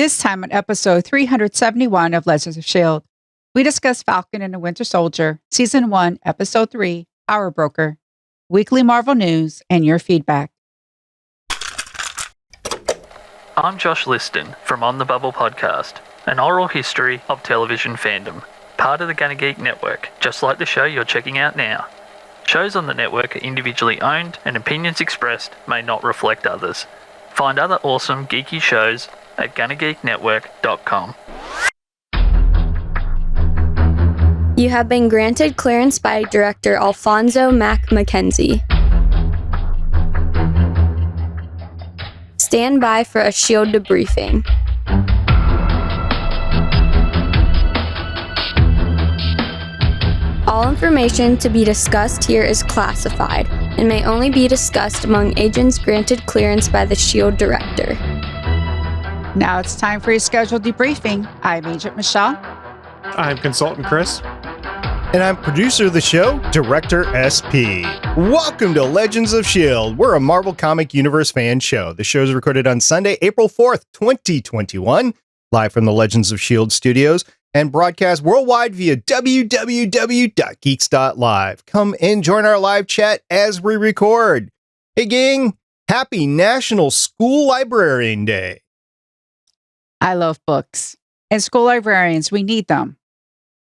This time on episode 371 of Legends of S.H.I.E.L.D., we discuss Falcon and the Winter Soldier, Season 1, Episode 3, Power Broker, weekly Marvel news, and your feedback. I'm Josh Liston from On the Bubble podcast, an oral history of television fandom, part of the Gonna Geek network, just like the show you're checking out now. Shows on the network are individually owned, and opinions expressed may not reflect others. Find other awesome geeky shows at GonnaGeekNetwork.com. You have been granted clearance by Director Alfonso Mack Mackenzie. Stand by for a S.H.I.E.L.D. debriefing. All information to be discussed here is classified and may only be discussed among agents granted clearance by the S.H.I.E.L.D. Director. Now it's time for your scheduled debriefing. I'm Agent Michelle. I'm Consultant Chris. And I'm producer of the show, Director SP. Welcome to Legends of S.H.I.E.L.D. We're a Marvel Comic Universe fan show. The show is recorded on Sunday, April 4th, 2021, live from the Legends of S.H.I.E.L.D. studios, and broadcast worldwide via www.geeks.live. Come and join our live chat as we record. Hey gang, happy National School Librarian Day. I love books. And school librarians, we need them.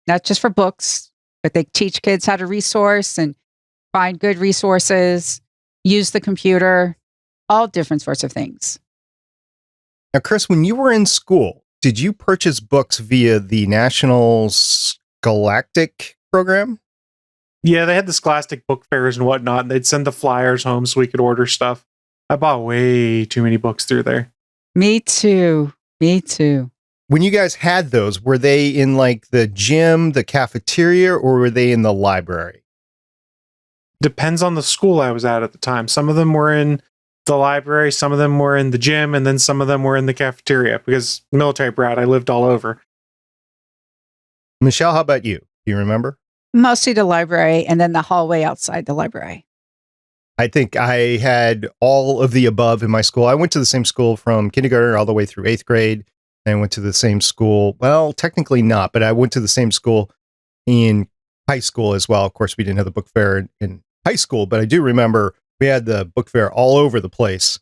Not just for books, but they teach kids how to resource and find good resources, use the computer, all different sorts of things. Now, Chris, when you were in school, did you purchase books via the National Scholastic program? Yeah, they had the Scholastic book fairs and whatnot, and they'd send the flyers home so we could order stuff. I bought way too many books through there. Me too. When you guys had those, were they in like the gym, the cafeteria, or were they in the library? Depends on the school I was at the time. Some of them were in the library, some of them were in the gym, and then some of them were in the cafeteria because military brat, I lived all over. Michelle, how about you? Do you remember? Mostly the library and then the hallway outside the library. I think I had all of the above in my school. I went to the same school from kindergarten all the way through 8th grade. And I went to the same school. Well, technically not, but I went to the same school in high school as well. Of course, we didn't have the book fair in high school, but I do remember we had the book fair all over the place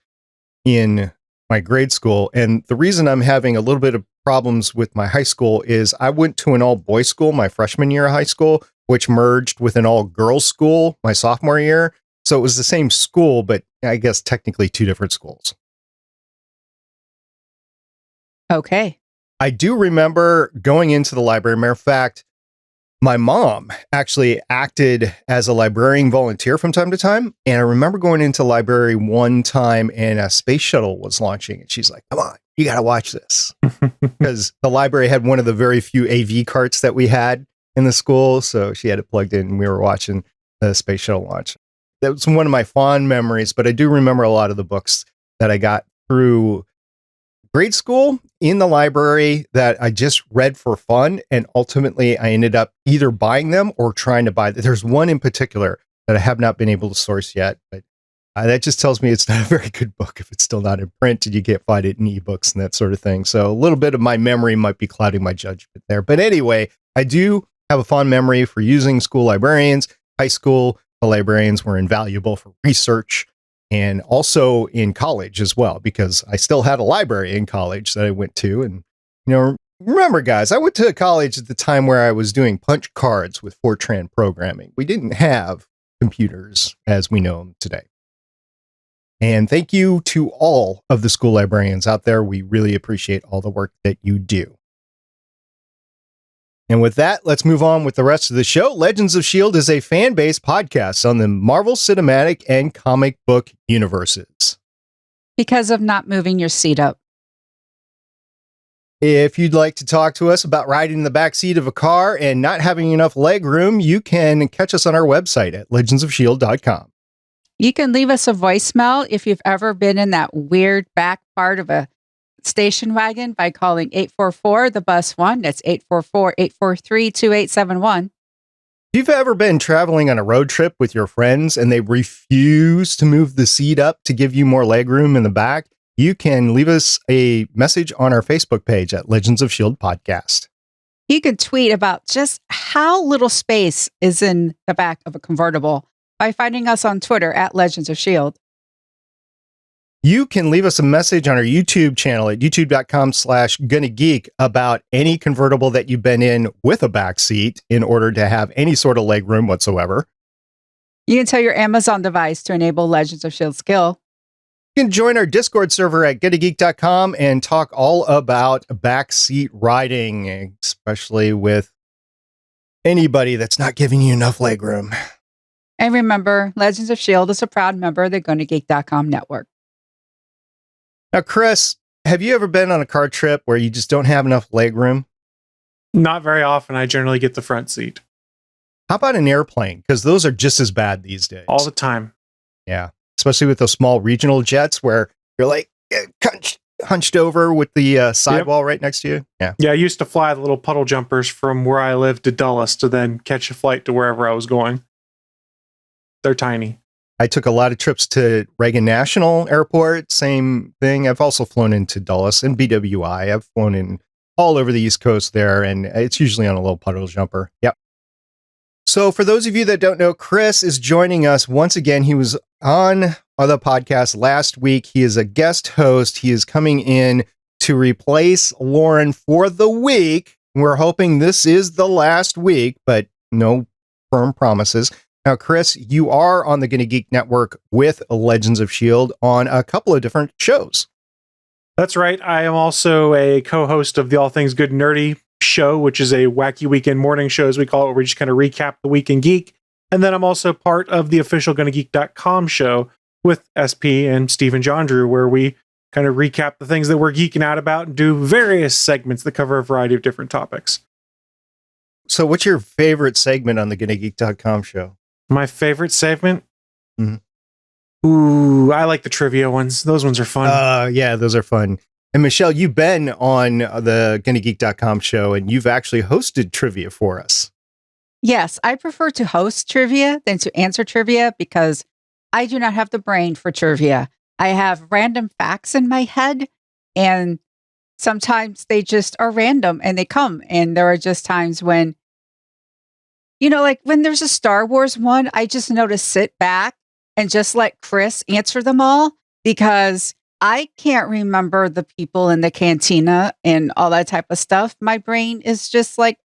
in my grade school. And the reason I'm having a little bit of problems with my high school is I went to an all-boys school my freshman year of high school, which merged with an all-girls school my sophomore year. So it was the same school, but I guess technically two different schools. Okay. I do remember going into the library. Matter of fact, my mom actually acted as a librarian volunteer from time to time. And I remember going into the library one time and a space shuttle was launching. And she's like, come on, you got to watch this. Because the library had one of the very few AV carts that we had in the school. So she had it plugged in and we were watching the space shuttle launch. That was one of my fond memories, but I do remember a lot of the books that I got through grade school in the library that I just read for fun. And ultimately I ended up either buying them or trying to buy them. There's one in particular that I have not been able to source yet, but that just tells me it's not a very good book if it's still not in print and you can't find it in ebooks and that sort of thing. So a little bit of my memory might be clouding my judgment there. But anyway, I do have a fond memory for using school librarians. High school, the librarians were invaluable for research. And also in college as well, because I still had a library in college that I went to. And, remember, guys, I went to college at the time where I was doing punch cards with Fortran programming. We didn't have computers as we know them today. And thank you to all of the school librarians out there. We really appreciate all the work that you do. And with that, let's move on with the rest of the show. Legends of S.H.I.E.L.D. is a fan-based podcast on the Marvel Cinematic and comic book universes. Because of not moving your seat up. If you'd like to talk to us about riding in the back seat of a car and not having enough leg room, you can catch us on our website at legendsofshield.com. You can leave us a voicemail if you've ever been in that weird back part of a station wagon by calling 844 the bus one. That's 844-843-2871. If you've ever been traveling on a road trip with your friends and they refuse to move the seat up to give you more legroom in the back, you can leave us a message on our Facebook page at Legends of S.H.I.E.L.D. Podcast. You can tweet about just how little space is in the back of a convertible by finding us on Twitter at Legends of S.H.I.E.L.D. You can leave us a message on our YouTube channel at youtube.com/GonnaGeek about any convertible that you've been in with a back seat in order to have any sort of leg room whatsoever. You can tell your Amazon device to enable Legends of S.H.I.E.L.D. skill. You can join our Discord server at GonnaGeek.com and talk all about backseat riding, especially with anybody that's not giving you enough leg room. And remember, Legends of S.H.I.E.L.D. is a proud member of the GonnaGeek.com network. Now, Chris, have you ever been on a car trip where you just don't have enough leg room? Not very often. I generally get the front seat. How about an airplane? Because those are just as bad these days. All the time. Yeah. Especially with those small regional jets where you're like hunched over with the sidewall right next to you. Yeah. Yeah, I used to fly the little puddle jumpers from where I lived to Dulles to then catch a flight to wherever I was going. They're tiny. I took a lot of trips to Reagan National Airport. Same thing. I've also flown into Dulles and BWI. I've flown in all over the East Coast there, and it's usually on a little puddle jumper. Yep. So for those of you that don't know, Chris is joining us once again. He was on the podcast last week. He is a guest host. He is coming in to replace Lauren for the week. We're hoping this is the last week, but no firm promises. Now, Chris, you are on the Gonna Geek Network with Legends of S.H.I.E.L.D. on a couple of different shows. That's right. I am also a co-host of the All Things Good Nerdy show, which is a wacky weekend morning show, as we call it, where we just kind of recap the week in geek. And then I'm also part of the official GonnaGeek.com show with SP and Stephen John Drew, where we kind of recap the things that we're geeking out about and do various segments that cover a variety of different topics. So what's your favorite segment on the GonnaGeek.com show? My favorite segment? Mm-hmm. Ooh, I like the trivia ones. Those ones are fun. Yeah, those are fun. And Michelle, you've been on the GonnaGeek.com show, and you've actually hosted trivia for us. Yes, I prefer to host trivia than to answer trivia because I do not have the brain for trivia. I have random facts in my head, and sometimes they just are random and they come. And there are just times when, like when there's a Star Wars one, I just know to sit back and just let Chris answer them all because I can't remember the people in the cantina and all that type of stuff. My brain is just like,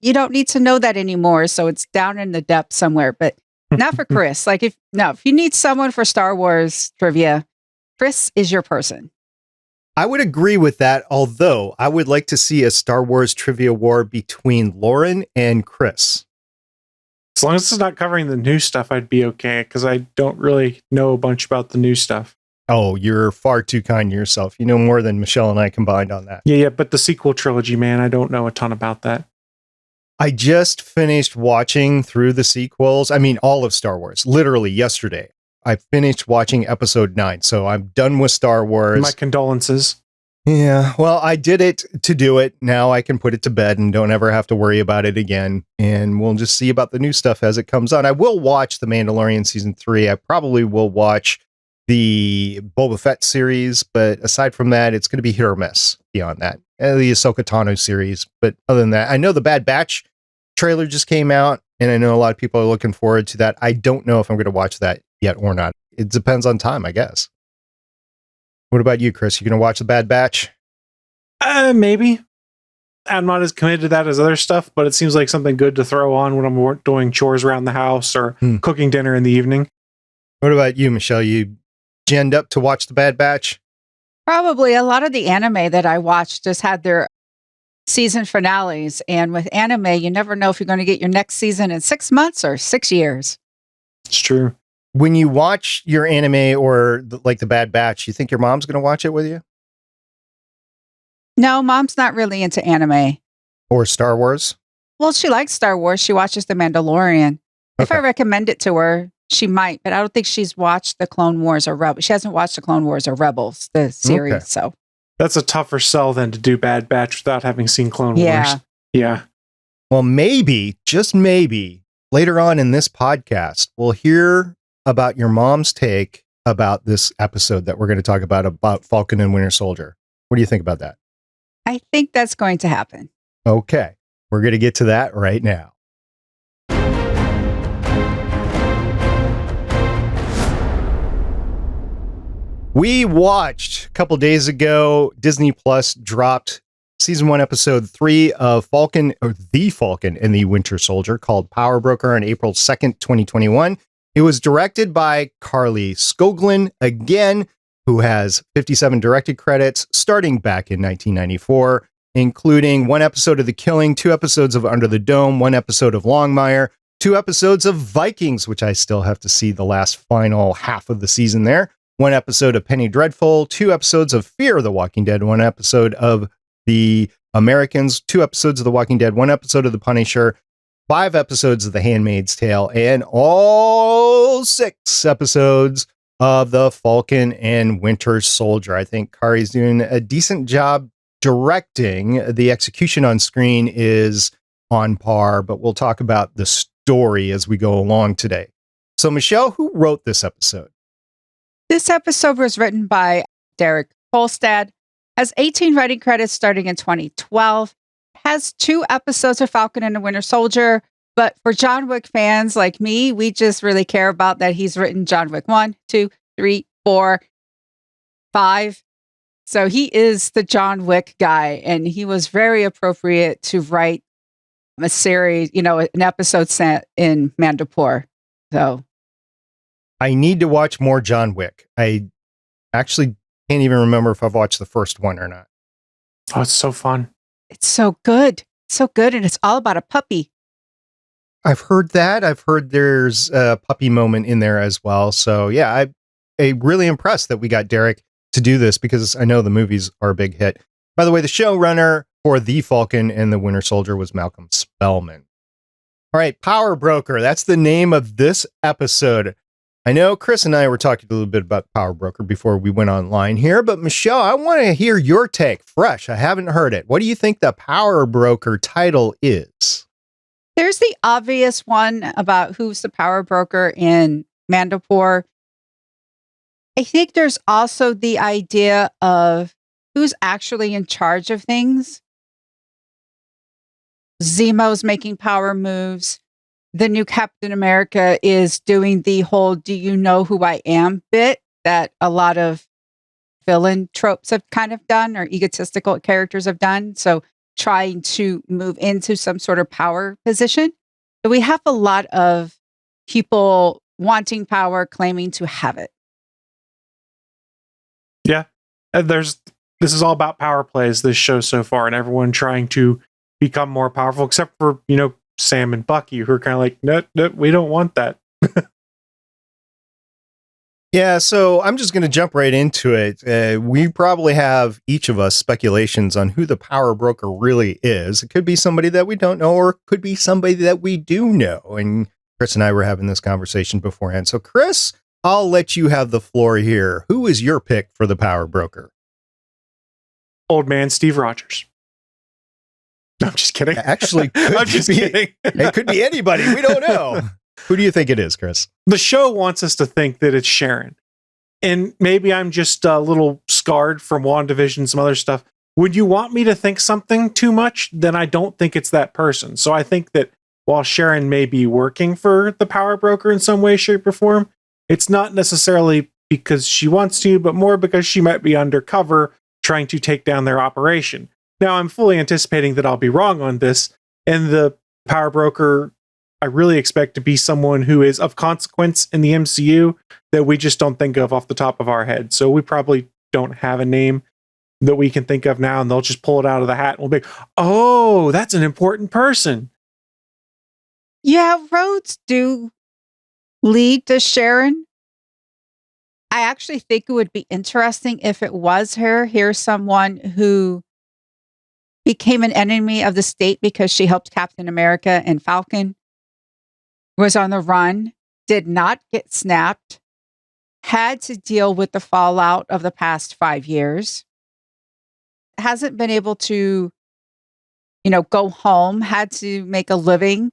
you don't need to know that anymore. So it's down in the depths somewhere, but not for Chris. Like if you need someone for Star Wars trivia, Chris is your person. I would agree with that, although I would like to see a Star Wars trivia war between Lauren and Chris. As long as it's not covering the new stuff, I'd be okay, because I don't really know a bunch about the new stuff. Oh, you're far too kind to yourself. You know more than Michelle and I combined on that. Yeah, but the sequel trilogy, man, I don't know a ton about that. I just finished watching through the sequels. I mean, all of Star Wars, literally yesterday. I finished watching episode 9, so I'm done with Star Wars. My condolences. Yeah, well, I did it to do it. Now I can put it to bed and don't ever have to worry about it again. And we'll just see about the new stuff as it comes on. I will watch The Mandalorian Season 3. I probably will watch the Boba Fett series, but aside from that, it's going to be hit or miss beyond that. And the Ahsoka Tano series. But other than that, I know the Bad Batch trailer just came out, and I know a lot of people are looking forward to that. I don't know if I'm going to watch that yet or not. It depends on time, I guess. What about you, Chris? You going to watch the Bad Batch? Maybe. I'm not as committed to that as other stuff, but it seems like something good to throw on when I'm doing chores around the house or cooking dinner in the evening. What about you, Michelle? You ginned up to watch the Bad Batch? Probably. A lot of the anime that I watched just had their season finales. And with anime, you never know if you're going to get your next season in 6 months or 6 years. It's true. When you watch your anime or like the Bad Batch, you think your mom's going to watch it with you? No, mom's not really into anime. Or Star Wars? Well, she likes Star Wars. She watches The Mandalorian. Okay. If I recommend it to her, she might, but I don't think she's watched the Clone Wars or Rebels. She hasn't watched the Clone Wars or Rebels, the series. Okay. So that's a tougher sell than to do Bad Batch without having seen Clone Wars. Yeah. Well, maybe, just maybe, later on in this podcast, we'll hear about your mom's take about this episode that we're going to talk about Falcon and Winter Soldier. What do you think about that? I think that's going to happen. Okay, we're going to get to that right now. We watched a couple days ago, Disney Plus dropped season 1, episode 3 of The Falcon and the Winter Soldier, called Power Broker, on April 2nd, 2021. It was directed by Kari Skogland, again, who has 57 directed credits starting back in 1994, including 1 episode of The Killing, 2 episodes of Under the Dome, 1 episode of Longmire, 2 episodes of Vikings, which I still have to see the last final half of the season there, 1 episode of Penny Dreadful, 2 episodes of Fear of the Walking Dead, 1 episode of The Americans, 2 episodes of The Walking Dead, 1 episode of The Punisher, 5 episodes of The Handmaid's Tale, and all 6 episodes of The Falcon and Winter Soldier. I think Kari's doing a decent job directing. The execution on screen is on par, but we'll talk about the story as we go along today. So, Michelle, who wrote this episode? This episode was written by Derek Kolstad, has 18 writing credits starting in 2012, has 2 episodes of Falcon and the Winter Soldier, but for John Wick fans like me, we just really care about that he's written John Wick 1, 2, 3, 4, 5. So he is the John Wick guy, and he was very appropriate to write a series, an episode set in Mandapur. So I need to watch more John Wick. I actually can't even remember if I've watched the first one or not. Oh, it's so fun. it's so good. So good. And it's all about a puppy. I've heard that. I've heard there's a puppy moment in there as well. So yeah, I'm really impressed that we got Derek to do this because I know the movies are a big hit. By the way, the showrunner for The Falcon and the Winter Soldier was Malcolm Spellman. All right, Power Broker. That's the name of this episode. I know Chris and I were talking a little bit about Power Broker before we went online here, but Michelle, I want to hear your take fresh. I haven't heard it. What do you think the Power Broker title is? There's the obvious one about who's the power broker in Mandapur. I think there's also the idea of who's actually in charge of things. Zemo's making power moves. The new Captain America is doing the whole "do you know who I am" bit that a lot of villain tropes have kind of done, or egotistical characters have done. So trying to move into some sort of power position. So we have a lot of people wanting power, claiming to have it. Yeah. This is all about power plays, this show so far, and everyone trying to become more powerful, except for, Sam and Bucky, who are kind of like, no, we don't want that. Yeah, so I'm just going to jump right into it. We probably have, each of us, speculations on who the power broker really is. It could be somebody that we don't know, or it could be somebody that we do know. And Chris and I were having this conversation beforehand. So Chris, I'll let you have the floor here. Who is your pick for the power broker? Old man Steve Rogers. No, I'm just kidding. Actually, I'm just kidding. It could be anybody. We don't know. Who do you think it is, Chris? The show wants us to think that it's Sharon. And maybe I'm just a little scarred from WandaVision, some other stuff. Would you want me to think something too much? Then I don't think it's that person. So I think that while Sharon may be working for the power broker in some way, shape, or form, it's not necessarily because she wants to, but more because she might be undercover trying to take down their operation. Now, I'm fully anticipating that I'll be wrong on this, and the power broker, I really expect to be someone who is of consequence in the MCU that we just don't think of off the top of our head. So we probably don't have a name that we can think of now, and they'll just pull it out of the hat and we'll be, oh, that's an important person. Yeah, roads do lead to Sharon. I actually think it would be interesting if it was her. Here's someone who became an enemy of the state because she helped Captain America and Falcon, was on the run, did not get snapped, had to deal with the fallout of the past 5 years, hasn't been able to, go home, had to make a living.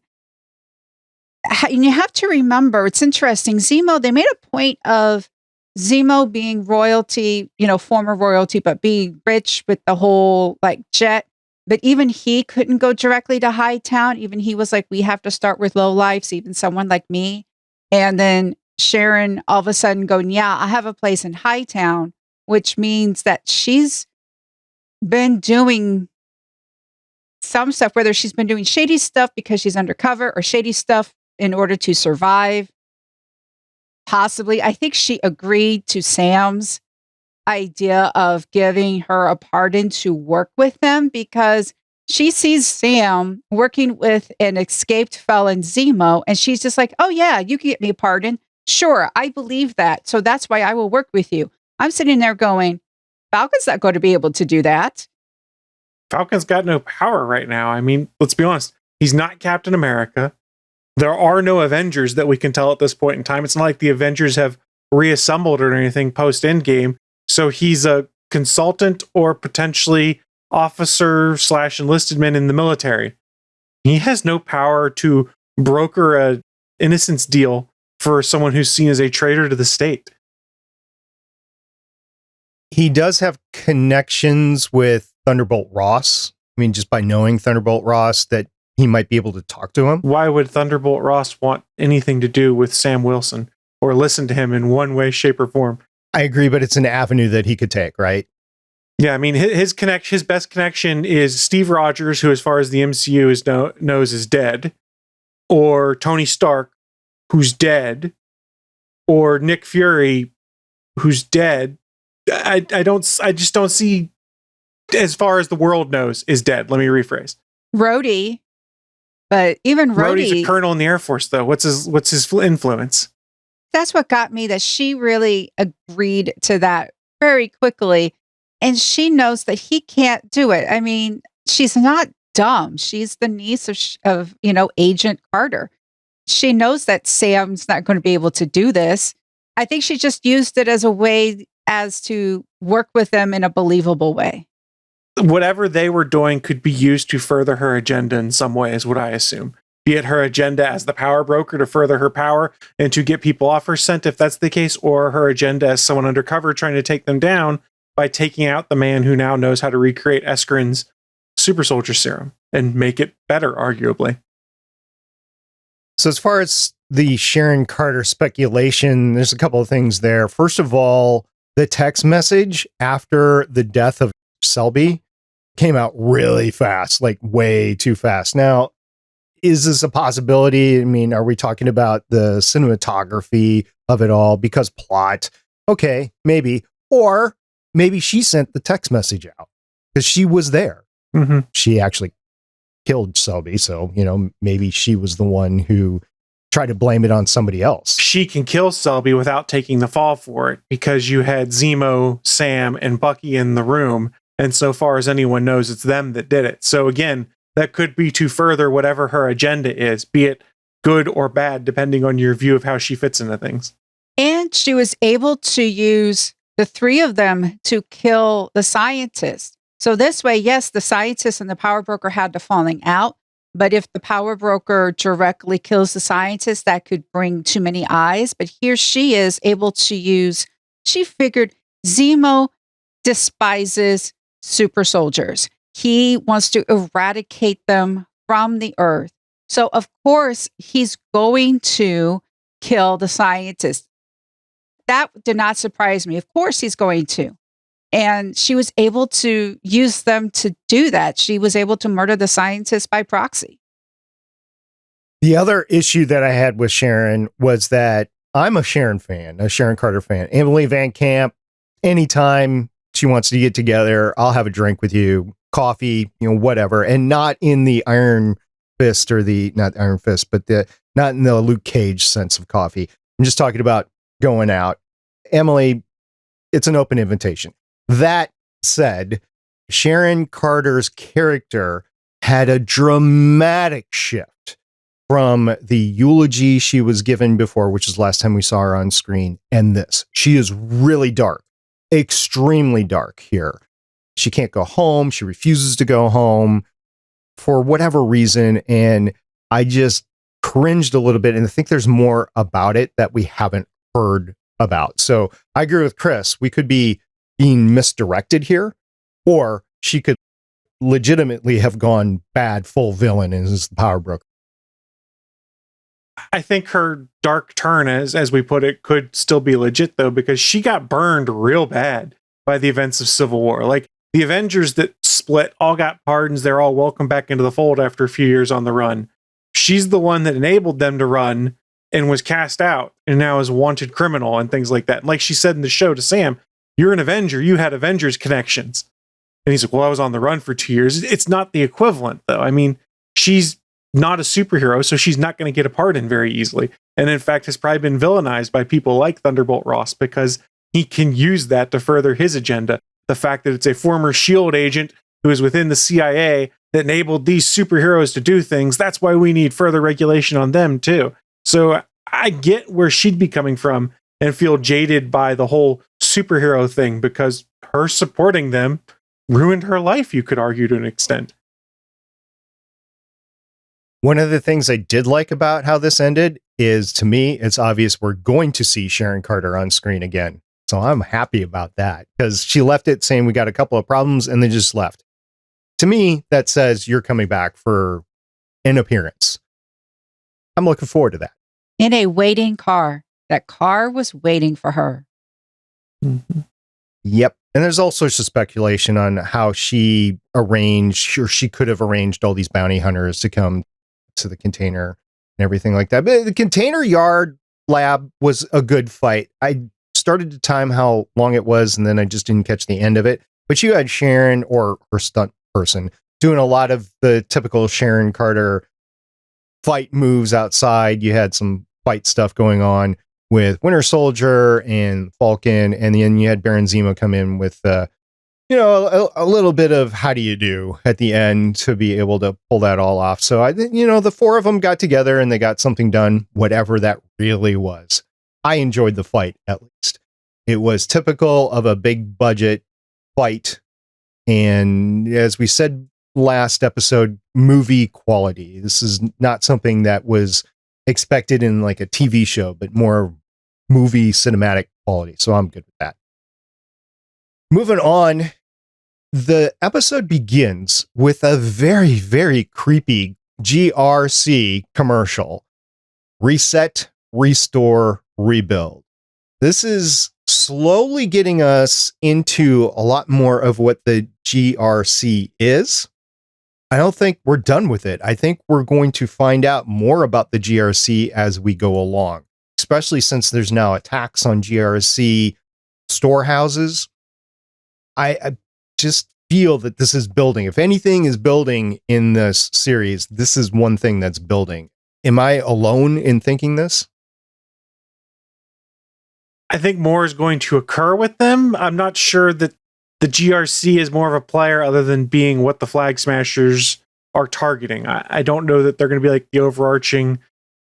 And you have to remember, it's interesting, Zemo, they made a point of Zemo being royalty, former royalty, but being rich with the whole like jet. But even he couldn't go directly to Hightown. Even he was like, we have to start with low lives, even someone like me. And then Sharon all of a sudden going, yeah, I have a place in Hightown, which means that she's been doing some stuff, whether she's been doing shady stuff because she's undercover or shady stuff in order to survive. Possibly, I think she agreed to Sam's idea of giving her a pardon to work with them because she sees Sam working with an escaped felon, Zemo, and she's just like, oh, yeah, you can get me a pardon. Sure, I believe that. So that's why I will work with you. I'm sitting there going, Falcon's not going to be able to do that. Falcon's got no power right now. I mean, let's be honest. He's not Captain America. There are no Avengers that we can tell at this point in time. It's not like the Avengers have reassembled or anything post Endgame. So he's a consultant or potentially officer / enlisted man in the military. He has no power to broker a innocence deal for someone who's seen as a traitor to the state. He does have connections with Thunderbolt Ross. I mean, just by knowing Thunderbolt Ross, that he might be able to talk to him. Why would Thunderbolt Ross want anything to do with Sam Wilson or listen to him in one way, shape, or form? I agree, but it's an avenue that he could take, right? Yeah, I mean, his best connection is Steve Rogers, who, as far as the MCU knows, is dead, or Tony Stark, who's dead, or Nick Fury, who's dead. I just don't see, as far as the world knows, is dead. Let me rephrase. Rhodey, but even Rhodey's a colonel in the Air Force, though. What's his influence? That's what got me, that she really agreed to that very quickly. And she knows that he can't do it. I mean, she's not dumb. She's the niece of Agent Carter. She knows that Sam's not going to be able to do this. I think she just used it as a way as to work with them in a believable way. Whatever they were doing could be used to further her agenda in some way, is what I assume. Be it her agenda as the power broker to further her power and to get people off her scent, if that's the case, or her agenda as someone undercover trying to take them down by taking out the man who now knows how to recreate Eskrin's super soldier serum and make it better, arguably. So as far as the Sharon Carter speculation, there's a couple of things there. First of all, the text message after the death of S.H.I.E.L.D came out really fast, like way too fast. Now, is this a possibility? I mean, are we talking about the cinematography of it all? Because plot, okay, maybe. Or maybe she sent the text message out because she was there. Mm-hmm. She actually killed S.H.I.E.L.D, so, maybe she was the one who tried to blame it on somebody else. She can kill S.H.I.E.L.D without taking the fall for it because you had Zemo, Sam, and Bucky in the room. And so far as anyone knows, it's them that did it. So again, that could be to further whatever her agenda is, be it good or bad, depending on your view of how she fits into things. And she was able to use the three of them to kill the scientist. So this way, yes, the scientist and the power broker had the falling out. But if the power broker directly kills the scientist, that could bring too many eyes. But here she is able to use, she figured Zemo despises super soldiers. He wants to eradicate them from the earth. So, of course, he's going to kill the scientist. That did not surprise me. Of course, he's going to. And she was able to use them to do that. She was able to murder the scientist by proxy. The other issue that I had with Sharon was that I'm a Sharon fan, a Sharon Carter fan. Emily Van Camp, anytime she wants to get together, I'll have a drink with you, coffee, whatever, and not in the Iron Fist or not Iron Fist, but not in the Luke Cage sense of coffee. I'm just talking about going out. Emily, it's an open invitation. That said, Sharon Carter's character had a dramatic shift from the eulogy she was given before, which is last time we saw her on screen, and this. She is really dark. Extremely dark here. She can't go home. She refuses to go home for whatever reason. And I just cringed a little bit. And I think there's more about it that we haven't heard about. So I agree with Chris. We could be being misdirected here, or she could legitimately have gone bad, full villain, and is the power broker. I think her dark turn, as we put it, could still be legit though, because she got burned real bad by the events of Civil War. Like the Avengers that split all got pardons. They're all welcomed back into the fold after a few years on the run. She's the one that enabled them to run and was cast out and now is a wanted criminal and things like that. And like she said in the show to Sam, you're an Avenger. You had Avengers connections. And he's like, well, I was on the run for 2 years. It's not the equivalent though. I mean, she's not a superhero, so she's not going to get a pardon very easily. And in fact, has probably been villainized by people like Thunderbolt Ross because he can use that to further his agenda. The fact that it's a former S.H.I.E.L.D. agent who is within the CIA that enabled these superheroes to do things. That's why we need further regulation on them too. So I get where she'd be coming from and feel jaded by the whole superhero thing because her supporting them ruined her life, you could argue, to an extent. One of the things I did like about how this ended is, to me, it's obvious we're going to see Sharon Carter on screen again. So I'm happy about that because she left it saying we got a couple of problems and they just left. To me, that says you're coming back for an appearance. I'm looking forward to that. In a waiting car. That car was waiting for her. Mm-hmm. Yep. And there's all sorts of speculation on how she arranged, or she could have arranged all these bounty hunters to come to the container and everything like that. But the container yard lab was a good fight. I started to time how long it was, and then I just didn't catch the end of it. But you had Sharon, or her stunt person, doing a lot of the typical Sharon Carter fight moves outside. You had some fight stuff going on with Winter Soldier and Falcon, and then you had Baron Zemo come in with a little bit of how do you do at the end to be able to pull that all off. So I think, the four of them got together and they got something done, whatever that really was. I enjoyed the fight, at least. It was typical of a big budget fight. And as we said last episode, movie quality. This is not something that was expected in like a TV show, but more movie cinematic quality. So I'm good with that. Moving on, the episode begins with a very, very creepy GRC commercial. Reset, restore, rebuild. This is slowly getting us into a lot more of what the GRC is. I don't think we're done with it. I think we're going to find out more about the GRC as we go along, especially since there's now attacks on GRC storehouses. I just feel that this is building. If anything is building in this series, this is one thing that's building. Am I alone in thinking this? I think more is going to occur with them. I'm not sure that the GRC is more of a player other than being what the Flag Smashers are targeting. I don't know that they're going to be like the overarching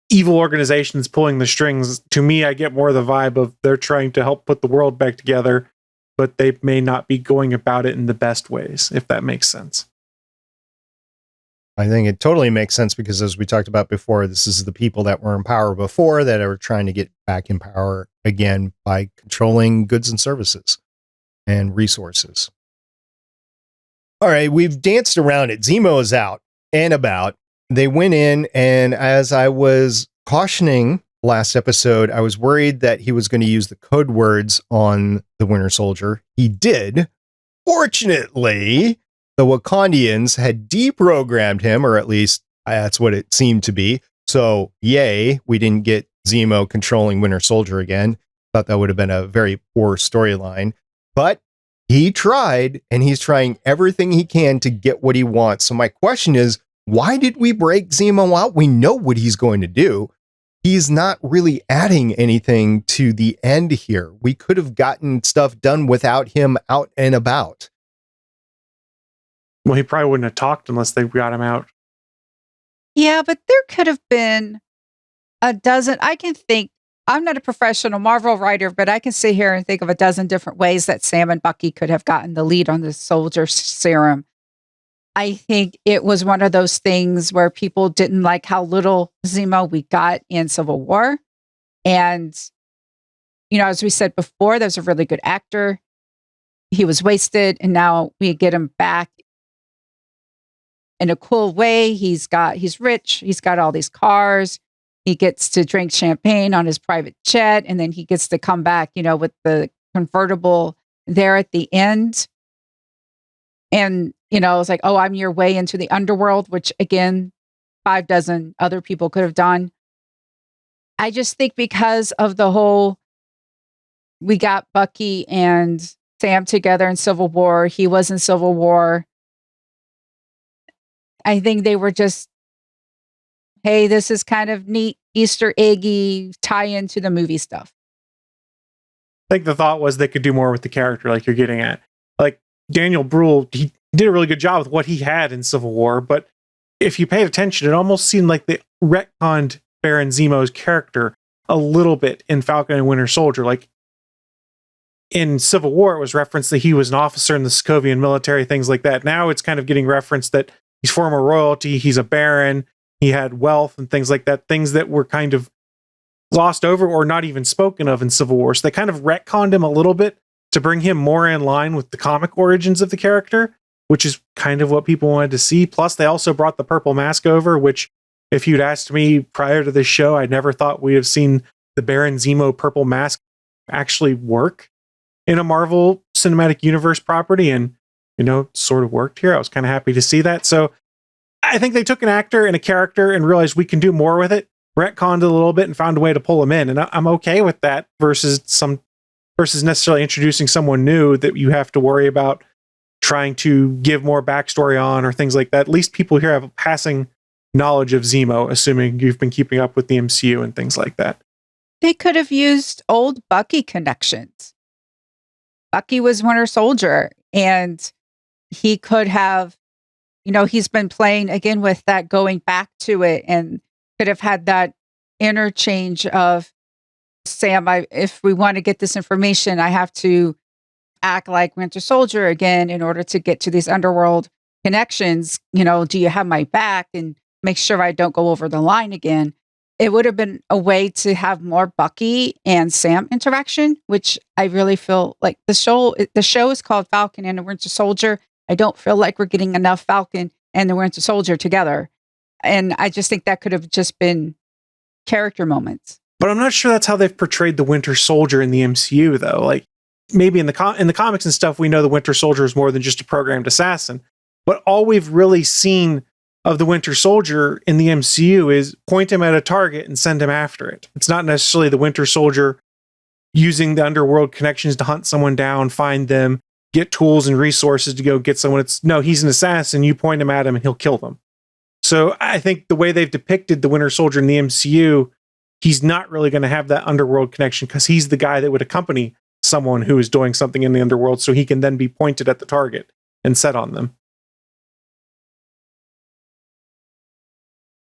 evil organization that's pulling the strings. To me, I get more of the vibe of they're trying to help put the world back together, but they may not be going about it in the best ways, if that makes sense. I think it totally makes sense because, as we talked about before, this is the people that were in power before that are trying to get back in power again by controlling goods and services and resources. All right, we've danced around it. Zemo is out and about. They went in, and as I was cautioning last episode, I was worried that he was going to use the code words on the Winter Soldier. He did. Fortunately, the Wakandians had deprogrammed him, or at least that's what it seemed to be. So, yay, we didn't get Zemo controlling Winter Soldier again. Thought that would have been a very poor storyline. But he tried, and he's trying everything he can to get what he wants. So my question is, why did we break Zemo out? We know what he's going to do. He's not really adding anything to the end here. We could have gotten stuff done without him out and about. Well, he probably wouldn't have talked unless they got him out. Yeah, but there could have been a dozen. I can think, I'm not a professional Marvel writer, but I can sit here and think of a dozen different ways that Sam and Bucky could have gotten the lead on the Soldier Serum. I think it was one of those things where people didn't like how little Zemo we got in Civil War. And, as we said before, there's a really good actor. He was wasted, and now we get him back in a cool way. He's rich. He's got all these cars. He gets to drink champagne on his private jet, and then he gets to come back, with the convertible there at the end. And, it's like, oh, I'm your way into the underworld, which again, 5 dozen other people could have done. I just think because of the whole, we got Bucky and Sam together in Civil War. He was in Civil War. I think they were just, hey, this is kind of neat Easter eggy tie into the movie stuff. I think the thought was they could do more with the character, like you're getting at. Like Daniel Bruhl, he did a really good job with what he had in Civil War, but if you paid attention, it almost seemed like they retconned Baron Zemo's character a little bit in Falcon and Winter Soldier. Like in Civil War, it was referenced that he was an officer in the Sokovian military, things like that. Now it's kind of getting referenced that he's former royalty, he's a baron, he had wealth and things like that, things that were kind of glossed over or not even spoken of in Civil War. So they kind of retconned him a little bit to bring him more in line with the comic origins of the character, which is kind of what people wanted to see. Plus, they also brought the purple mask over, which, if you'd asked me prior to this show, I never thought we'd have seen the Baron Zemo purple mask actually work in a Marvel Cinematic Universe property, and sort of worked here. I was kind of happy to see that. So I think they took an actor and a character and realized we can do more with it, retconned it a little bit, and found a way to pull him in. And I'm okay with that versus necessarily introducing someone new that you have to worry about trying to give more backstory on or things like that. At least people here have a passing knowledge of Zemo, assuming you've been keeping up with the MCU and things like that. They could have used old Bucky connections. Bucky was Winter Soldier, and he could have, he's been playing again with that, going back to it, and could have had that interchange of, Sam, if we want to get this information, I have to act like Winter Soldier again in order to get to these underworld connections. Do you have my back? And make sure I don't go over the line again. It would have been a way to have more Bucky and Sam interaction, which I really feel like the show is called Falcon and the Winter Soldier. I don't feel like we're getting enough Falcon and the Winter Soldier together. And I just think that could have just been character moments. But I'm not sure that's how they've portrayed the Winter Soldier in the MCU, though. Like, maybe in the comics and stuff, we know the Winter Soldier is more than just a programmed assassin. But all we've really seen of the Winter Soldier in the MCU is point him at a target and send him after it. It's not necessarily the Winter Soldier using the underworld connections to hunt someone down, find them, get tools and resources to go get someone. No, he's an assassin. You point him at him and he'll kill them. So I think the way they've depicted the Winter Soldier in the MCU, he's not really going to have that underworld connection because he's the guy that would accompany someone who is doing something in the underworld, so he can then be pointed at the target and set on them.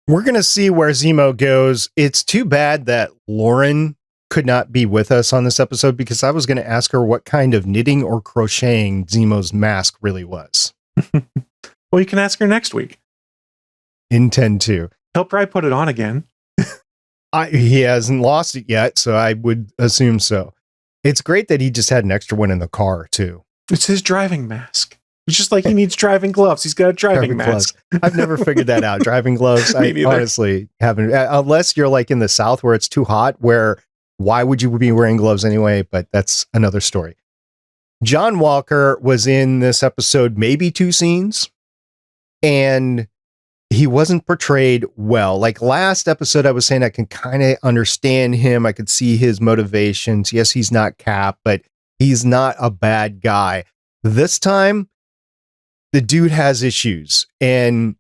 We're going to see where Zemo goes. It's too bad that Lauren could not be with us on this episode, because I was going to ask her what kind of knitting or crocheting Zemo's mask really was. Well, you can ask her next week. Intend to. He'll probably put it on again. He hasn't lost it yet, so I would assume so. It's great that he just had an extra one in the car, too. It's his driving mask. It's just like he needs driving gloves. He's got a driving mask. I've never figured that out. Driving gloves, I honestly haven't. Unless you're like in the South where it's too hot, why would you be wearing gloves anyway? But that's another story. John Walker was in this episode, maybe 2 scenes, and he wasn't portrayed well. Like last episode, I was saying I can kind of understand him. I could see his motivations. Yes, he's not Cap, but he's not a bad guy. This time, the dude has issues. And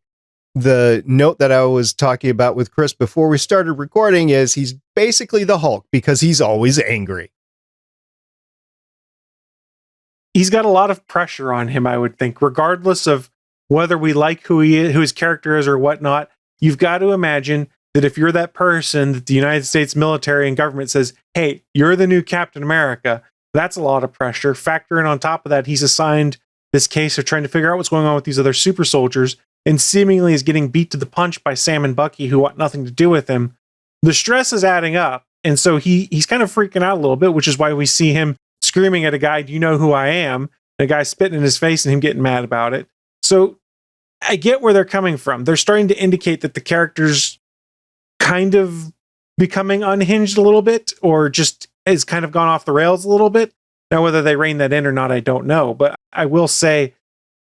the note that I was talking about with Chris before we started recording is he's basically the Hulk because he's always angry. He's got a lot of pressure on him, I would think, regardless of whether we like who he is, who his character is or whatnot. You've got to imagine that if you're that person that the United States military and government says, hey, you're the new Captain America, that's a lot of pressure. Factor in on top of that, he's assigned this case of trying to figure out what's going on with these other super soldiers and seemingly is getting beat to the punch by Sam and Bucky, who want nothing to do with him. The stress is adding up. And so he's kind of freaking out a little bit, which is why we see him screaming at a guy, "Do you know who I am?" And a guy spitting in his face and him getting mad about it. So I get where they're coming from. They're starting to indicate that the character's kind of becoming unhinged a little bit, or just has kind of gone off the rails a little bit. Now, whether they rein that in or not, I don't know. But I will say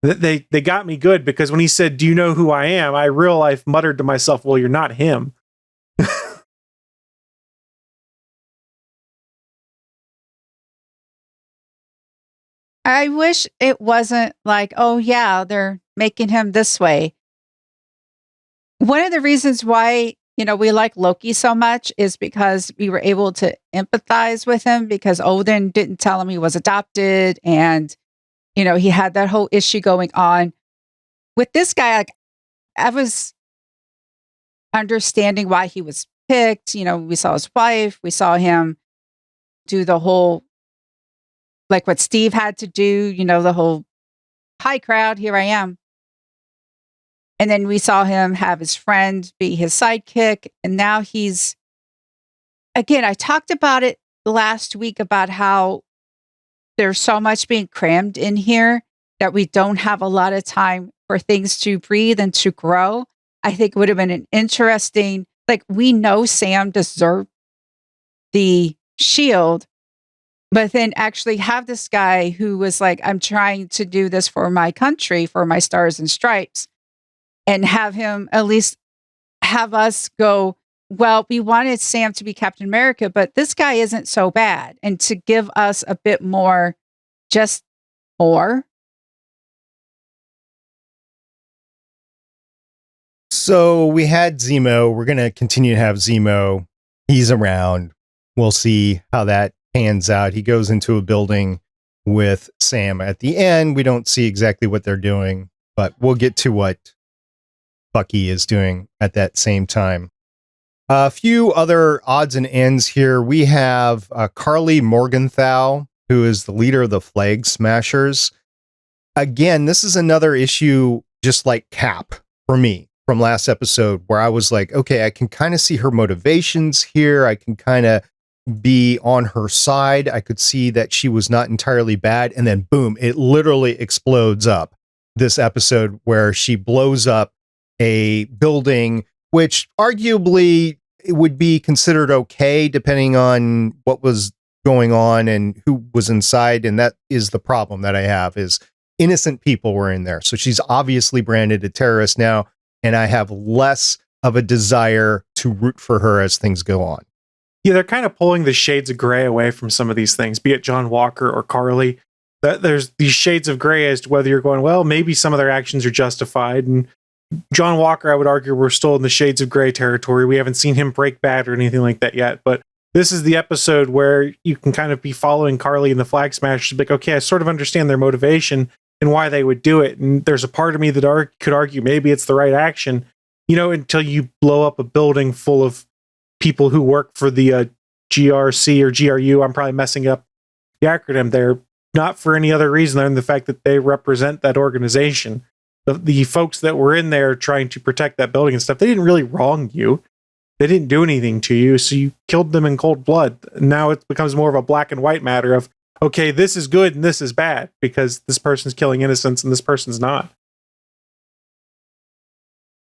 that they got me good, because when he said, "Do you know who I am?" I real life muttered to myself, "Well, you're not him." I wish it wasn't like, oh, yeah, they're making him this way. One of the reasons why, we like Loki so much is because we were able to empathize with him, because Odin didn't tell him he was adopted. And, he had that whole issue going on. With this guy, like, I was understanding why he was picked. We saw his wife, we saw him do the whole, like what Steve had to do, the whole hi crowd, here I am. And then we saw him have his friend be his sidekick. And now again, I talked about it last week about how there's so much being crammed in here that we don't have a lot of time for things to breathe and to grow. I think it would have been an interesting, like, we know Sam deserved the shield, but then actually have this guy who was like, I'm trying to do this for my country, for my stars and stripes, and have him at least have us go, well, we wanted Sam to be Captain America, but this guy isn't so bad. And to give us a bit more, just more. So we had Zemo. We're going to continue to have Zemo. He's around. We'll see how that pans out. He goes into a building with Sam at the end. We don't see exactly what they're doing, but we'll get to what Bucky is doing at that same time. A few other odds and ends here. We have Karli Morgenthau, who is the leader of the Flag Smashers. Again, this is another issue just like Cap for me from last episode, where I was like, okay, I can kind of see her motivations here. I can kind of be on her side. I could see that she was not entirely bad. And then boom, it literally explodes up this episode where she blows up a building, which arguably would be considered okay depending on what was going on and who was inside. And that is the problem that I have, is innocent people were in there. So she's obviously branded a terrorist now, and I have less of a desire to root for her as things go on. Yeah, they're kind of pulling the shades of gray away from some of these things, be it John Walker or Karli. There's these shades of gray as to whether you're going, well, maybe some of their actions are justified. And John Walker, I would argue, we're still in the shades of gray territory. We haven't seen him break bad or anything like that yet. But this is the episode where you can kind of be following Karli and the Flag Smashers. Like, okay, I sort of understand their motivation and why they would do it. And there's a part of me that could argue maybe it's the right action, until you blow up a building full of people who work for the GRC or GRU. I'm probably messing up the acronym there, not for any other reason than the fact that they represent that organization. The folks that were in there trying to protect that building and stuff, they didn't really wrong you. They didn't do anything to you, so you killed them in cold blood. Now it becomes more of a black and white matter of, okay, this is good and this is bad because this person's killing innocents and this person's not.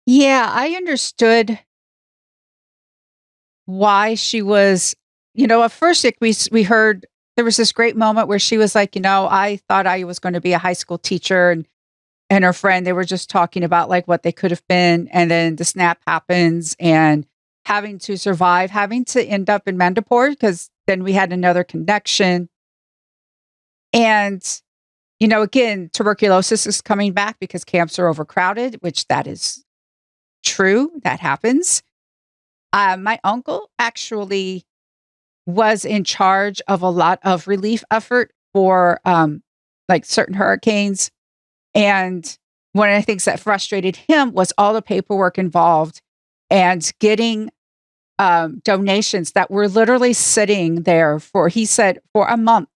Yeah, I understood why she was, at first we heard there was this great moment where she was like, I thought I was going to be a high school teacher, and her friend, they were just talking about like what they could have been. And then the snap happens and having to survive, having to end up in Mandapore, because then we had another connection. And, again, tuberculosis is coming back because camps are overcrowded, which that is true. That happens. My uncle actually was in charge of a lot of relief effort for like certain hurricanes. And one of the things that frustrated him was all the paperwork involved and getting donations that were literally sitting there he said, for a month,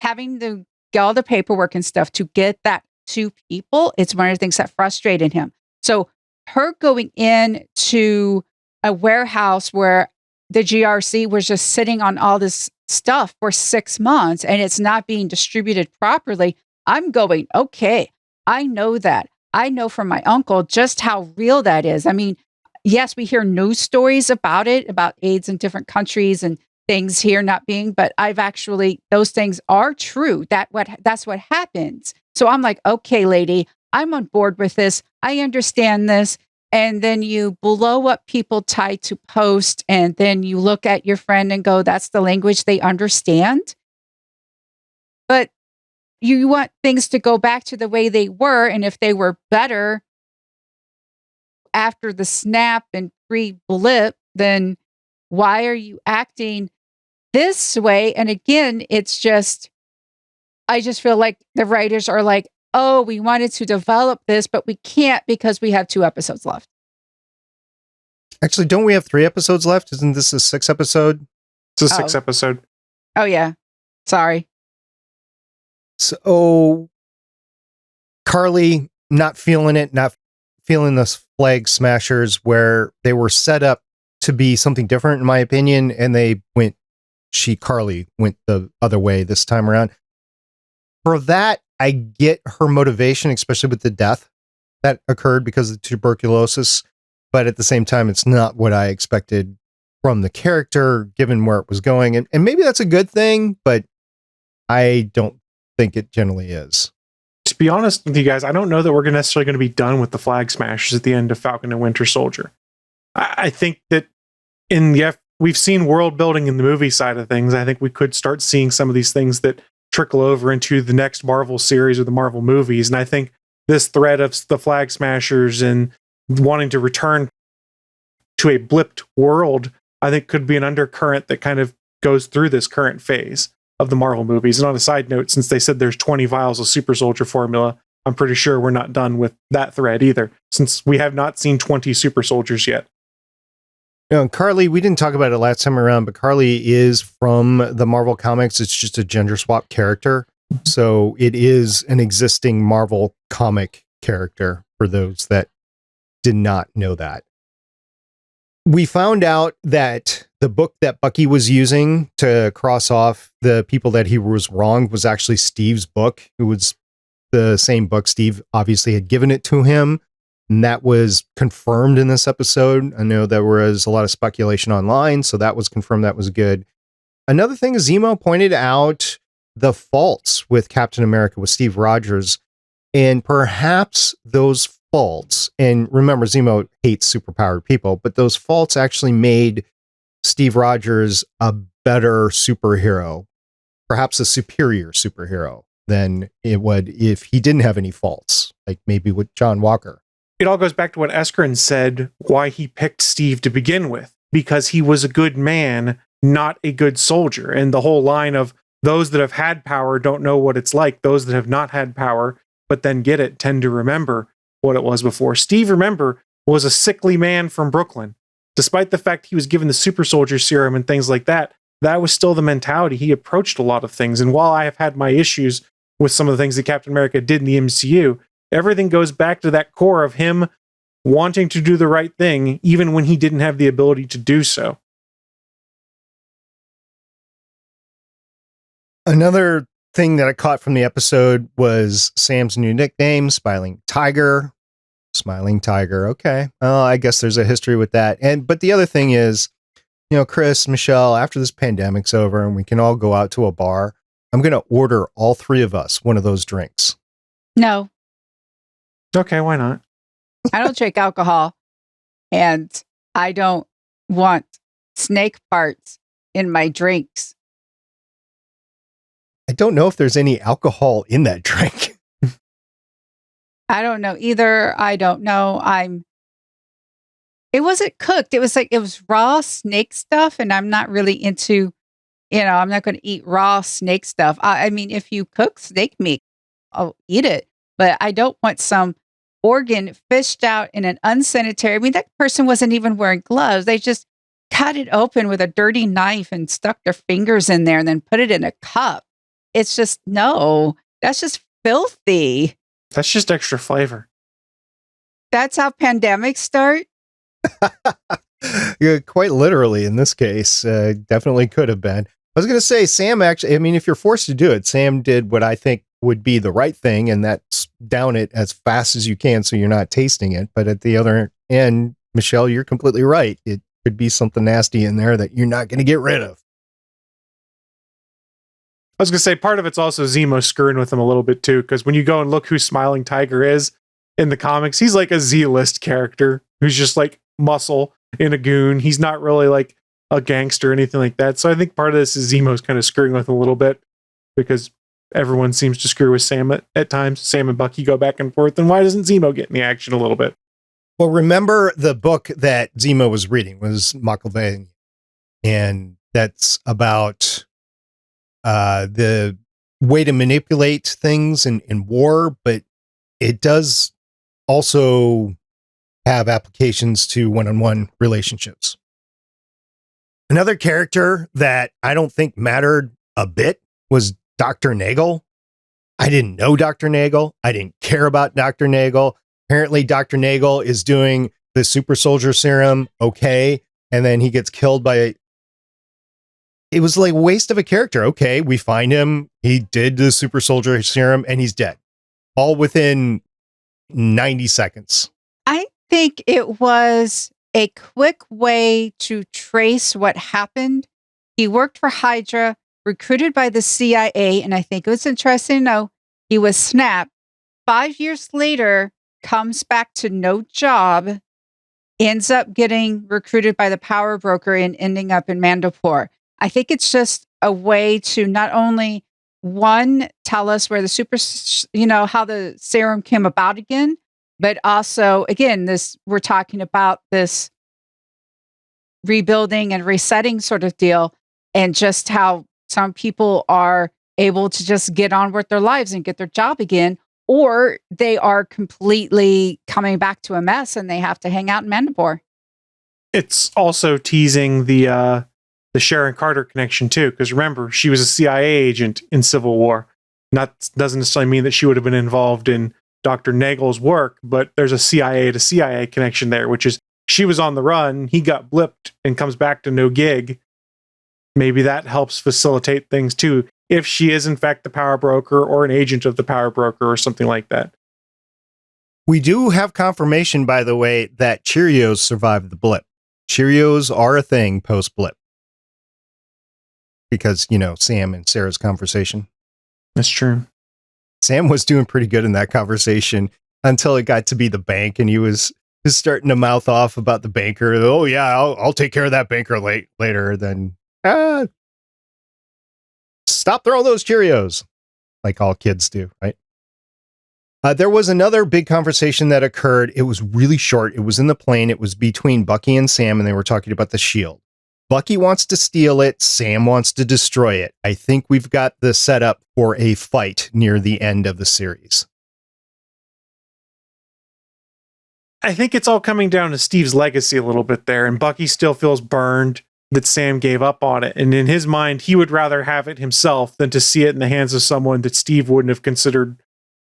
having to get all the paperwork and stuff to get that to people. It's one of the things that frustrated him. So her going in to a warehouse where the GRC was just sitting on all this stuff for 6 months and it's not being distributed properly, I'm going, okay, I know that. I know from my uncle just how real that is. I mean, yes, we hear news stories about it, about AIDS in different countries and things here not being, but those things are true. That's what happens. So I'm like, okay, lady, I'm on board with this. I understand this. And then you blow up people tied to post, and then you look at your friend and go, that's the language they understand. But you want things to go back to the way they were. And if they were better after the snap and pre-blip, then why are you acting this way? And again, I just feel like the writers are like, oh, we wanted to develop this, but we can't because we have 2 episodes left. Actually, don't we have 3 episodes left? Isn't this a 6 episode? It's a 6 episode. Oh, yeah. Sorry. So, Carly, not feeling it, not feeling the flag smashers where they were set up to be something different, in my opinion, and Carly went the other way this time around. For that, I get her motivation, especially with the death that occurred because of tuberculosis. But at the same time, it's not what I expected from the character, given where it was going. And maybe that's a good thing, but I don't think it generally is. To be honest with you guys, I don't know that we're necessarily going to be done with the flag smashers at the end of Falcon and Winter Soldier. I think that we've seen world building in the movie side of things. I think we could start seeing some of these things that trickle over into the next Marvel series or the Marvel movies. And I think this thread of the flag smashers and wanting to return to a blipped world, I think could be an undercurrent that kind of goes through this current phase of the Marvel movies. And on a side note, since they said there's 20 vials of super soldier formula, I'm pretty sure we're not done with that thread either, since we have not seen 20 super soldiers yet. Carly, we didn't talk about it last time around, but Carly is from the Marvel comics. It's just a gender swap character. So it is an existing Marvel comic character for those that did not know that. We found out that the book that Bucky was using to cross off the people that he was wronged was actually Steve's book. It was the same book. Steve obviously had given it to him. And that was confirmed in this episode. I know there was a lot of speculation online, so that was confirmed. That was good. Another thing is Zemo pointed out the faults with Captain America, with Steve Rogers, and perhaps those faults, and remember, Zemo hates superpowered people, but those faults actually made Steve Rogers a better superhero, perhaps a superior superhero than it would if he didn't have any faults, like maybe with John Walker. It all goes back to what Eskrin said, why he picked Steve to begin with, because he was a good man, not a good soldier. And the whole line of those that have had power don't know what it's like. Those that have not had power, but then get it, tend to remember what it was before. Steve, remember, was a sickly man from Brooklyn. Despite the fact he was given the super soldier serum and things like that, that was still the mentality he approached a lot of things. And while I have had my issues with some of the things that Captain America did in the MCU, everything goes back to that core of him wanting to do the right thing, even when he didn't have the ability to do so. Another thing that I caught from the episode was Sam's new nickname, Smiling Tiger. Smiling Tiger. Okay. Well, I guess there's a history with that. But the other thing is, Chris, Michelle, after this pandemic's over and we can all go out to a bar, I'm going to order all 3 of us one of those drinks. No. Okay, why not? I don't drink alcohol, and I don't want snake parts in my drinks. I don't know if there's any alcohol in that drink. I don't know either. I don't know. It wasn't cooked. It was raw snake stuff, and I'm not really into, I'm not going to eat raw snake stuff. I mean, if you cook snake meat, I'll eat it, but I don't want some organ fished out in an unsanitary. I mean, that person wasn't even wearing gloves. They just cut it open with a dirty knife and stuck their fingers in there and then put it in a cup. It's just, no, that's just filthy. That's just extra flavor. That's how pandemics start. Yeah, quite literally in this case, definitely could have been. I was going to say, Sam actually, I mean, if you're forced to do it, Sam did what I think would be the right thing, and that's down it as fast as you can so you're not tasting it. But at the other end, Michelle, you're completely right. It could be something nasty in there that you're not going to get rid of. I was going to say, part of it's also Zemo screwing with him a little bit too, because when you go and look who Smiling Tiger is in the comics, he's like a Z-list character who's just like muscle in a goon. He's not really like a gangster or anything like that. So I think part of this is Zemo's kind of screwing with him a little bit because everyone seems to screw with Sam at times. Sam and Bucky go back and forth. And why doesn't Zemo get in the action a little bit? Well, remember the book that Zemo was reading was Machiavellian, and that's about the way to manipulate things in war, but it does also have applications to one-on-one relationships. Another character that I don't think mattered a bit was Dr. Nagel. I didn't know Dr. Nagel. I didn't care about Dr. Nagel. Apparently, Dr. Nagel is doing the super soldier serum, okay, and then he gets killed by... It was like a waste of a character. Okay, we find him. He did the super soldier serum, and he's dead. All within 90 seconds. I think it was a quick way to trace what happened. He worked for Hydra, recruited by the CIA, and I think it was interesting to know he was snapped. 5 years later, comes back to no job, ends up getting recruited by the power broker and ending up in Mandapore. I think it's just a way to not only, one, tell us where the how the serum came about again, but also, again, we're talking about this rebuilding and resetting sort of deal, and just how some people are able to just get on with their lives and get their job again, or they are completely coming back to a mess and they have to hang out in Mandapore. It's also teasing the Sharon Carter connection too, because remember, she was a CIA agent in Civil War. Doesn't necessarily mean that she would have been involved in Dr. Nagel's work, but there's a CIA to CIA connection there, which is she was on the run, he got blipped and comes back to no gig. Maybe that helps facilitate things too, if she is in fact the power broker or an agent of the power broker or something like that. We do have confirmation, by the way, that Cheerios survived the blip. Cheerios are a thing post-blip. Because, Sam and Sarah's conversation. That's true. Sam was doing pretty good in that conversation until it got to be the bank, and he was starting to mouth off about the banker. Oh, yeah, I'll take care of that banker later. Then, stop throwing those Cheerios, like all kids do, right? There was another big conversation that occurred. It was really short. It was in the plane. It was between Bucky and Sam, and they were talking about the S.H.I.E.L.D. Bucky wants to steal it. Sam wants to destroy it. I think we've got the setup for a fight near the end of the series. I think it's all coming down to Steve's legacy a little bit there, and Bucky still feels burned that Sam gave up on it. And in his mind, he would rather have it himself than to see it in the hands of someone that Steve wouldn't have considered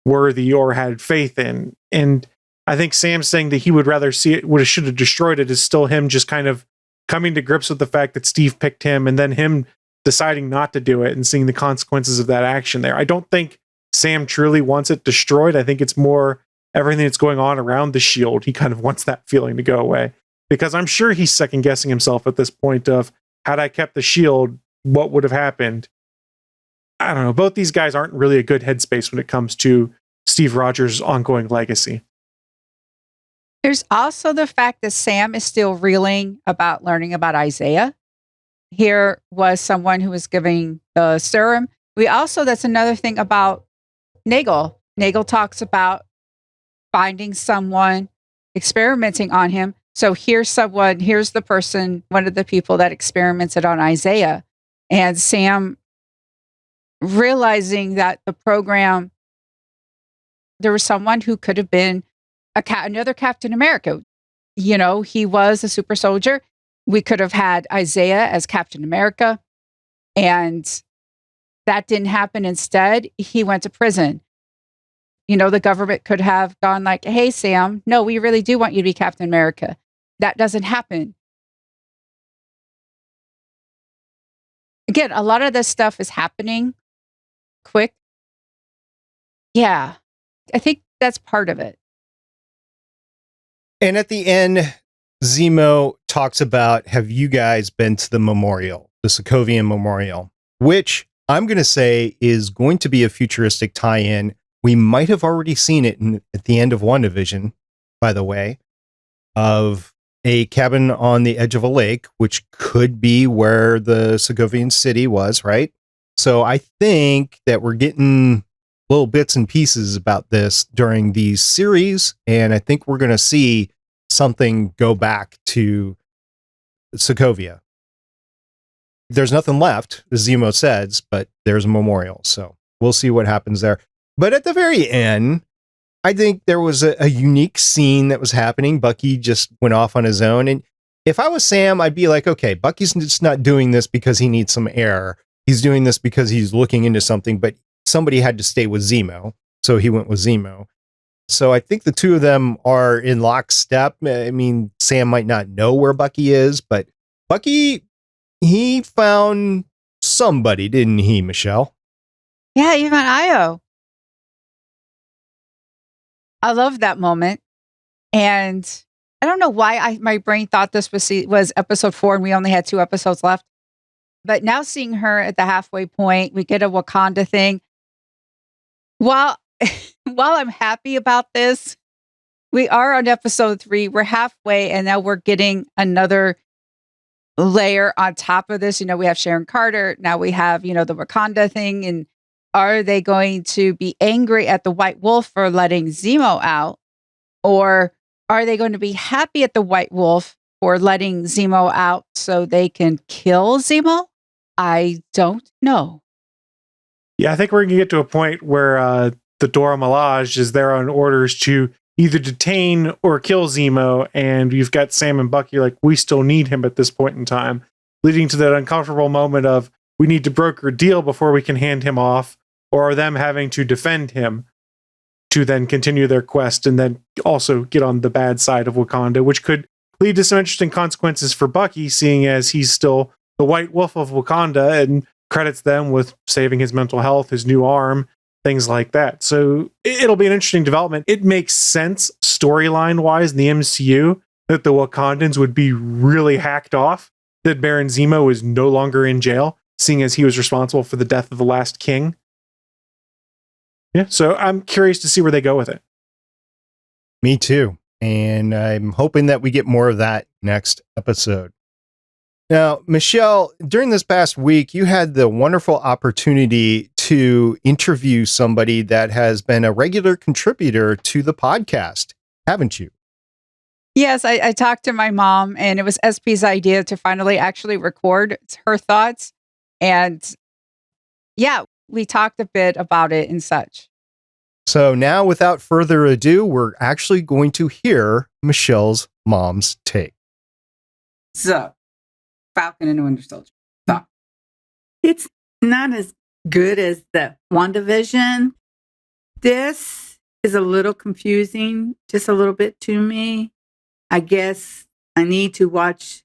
worthy or had faith in. And I think Sam saying that he would rather see it, should have destroyed it, is still him just kind of coming to grips with the fact that Steve picked him, and then him deciding not to do it and seeing the consequences of that action there. I don't think Sam truly wants it destroyed. I think it's more everything that's going on around the S.H.I.E.L.D. He kind of wants that feeling to go away, because I'm sure he's second guessing himself at this point of, had I kept the S.H.I.E.L.D., what would have happened? I don't know. Both these guys aren't really a good headspace when it comes to Steve Rogers' ongoing legacy. There's also the fact that Sam is still reeling about learning about Isaiah. Here was someone who was giving the serum. That's another thing about Nagel. Nagel talks about finding someone, experimenting on him. So here's the person, one of the people that experimented on Isaiah. And Sam realizing that the program, there was someone who could have been another Captain America. He was a super soldier. We could have had Isaiah as Captain America, and that didn't happen. Instead, he went to prison. The government could have gone like, hey, Sam, no, we really do want you to be Captain America. That doesn't happen. Again, a lot of this stuff is happening quick. Yeah, I think that's part of it. And at the end, Zemo talks about, have you guys been to the memorial, the Sokovian Memorial, which I'm going to say is going to be a futuristic tie-in. We might have already seen it at the end of WandaVision, by the way, of a cabin on the edge of a lake, which could be where the Sokovian city was, right? So I think that we're getting little bits and pieces about this during these series, and I think we're going to see something go back to Sokovia. There's nothing left, as Zemo says, but there's a memorial, so we'll see what happens there. But at the very end, I think there was a unique scene that was happening. Bucky just went off on his own, and if I was Sam, I'd be like, okay, Bucky's just not doing this because he needs some air. He's doing this because he's looking into something, but somebody had to stay with Zemo, so he went with Zemo. So I think the two of them are in lockstep. I mean, Sam might not know where Bucky is, but Bucky, he found somebody, didn't he, Michelle? Yeah, even Io. I love that moment. And I don't know why my brain thought this was episode 4 and we only had 2 episodes left. But now seeing her at the halfway point, we get a Wakanda thing. While I'm happy about this, we are on episode 3. We're halfway, and now we're getting another layer on top of this. You know, we have Sharon Carter. Now we have, the Wakanda thing. And are they going to be angry at the White Wolf for letting Zemo out? Or are they going to be happy at the White Wolf for letting Zemo out so they can kill Zemo? I don't know. Yeah, I think we're going to get to a point where the Dora Milaje is there on orders to either detain or kill Zemo, and you've got Sam and Bucky like, we still need him at this point in time, leading to that uncomfortable moment of, we need to broker a deal before we can hand him off, or them having to defend him to then continue their quest and then also get on the bad side of Wakanda, which could lead to some interesting consequences for Bucky, seeing as he's still the White Wolf of Wakanda, and credits them with saving his mental health, his new arm, things like that. So it'll be an interesting development. It makes sense storyline-wise in the MCU that the Wakandans would be really hacked off that Baron Zemo is no longer in jail, seeing as he was responsible for the death of the last king. Yeah, so I'm curious to see where they go with it. Me too. And I'm hoping that we get more of that next episode. Now, Michelle, during this past week, you had the wonderful opportunity to interview somebody that has been a regular contributor to the podcast, haven't you? Yes, I talked to my mom, and it was SP's idea to finally actually record her thoughts. And yeah, we talked a bit about it and such. So now, without further ado, we're actually going to hear Michelle's mom's take. So, Falcon and the Winter Soldier. So, it's not as good as the WandaVision. This is a little confusing, just a little bit to me. I guess I need to watch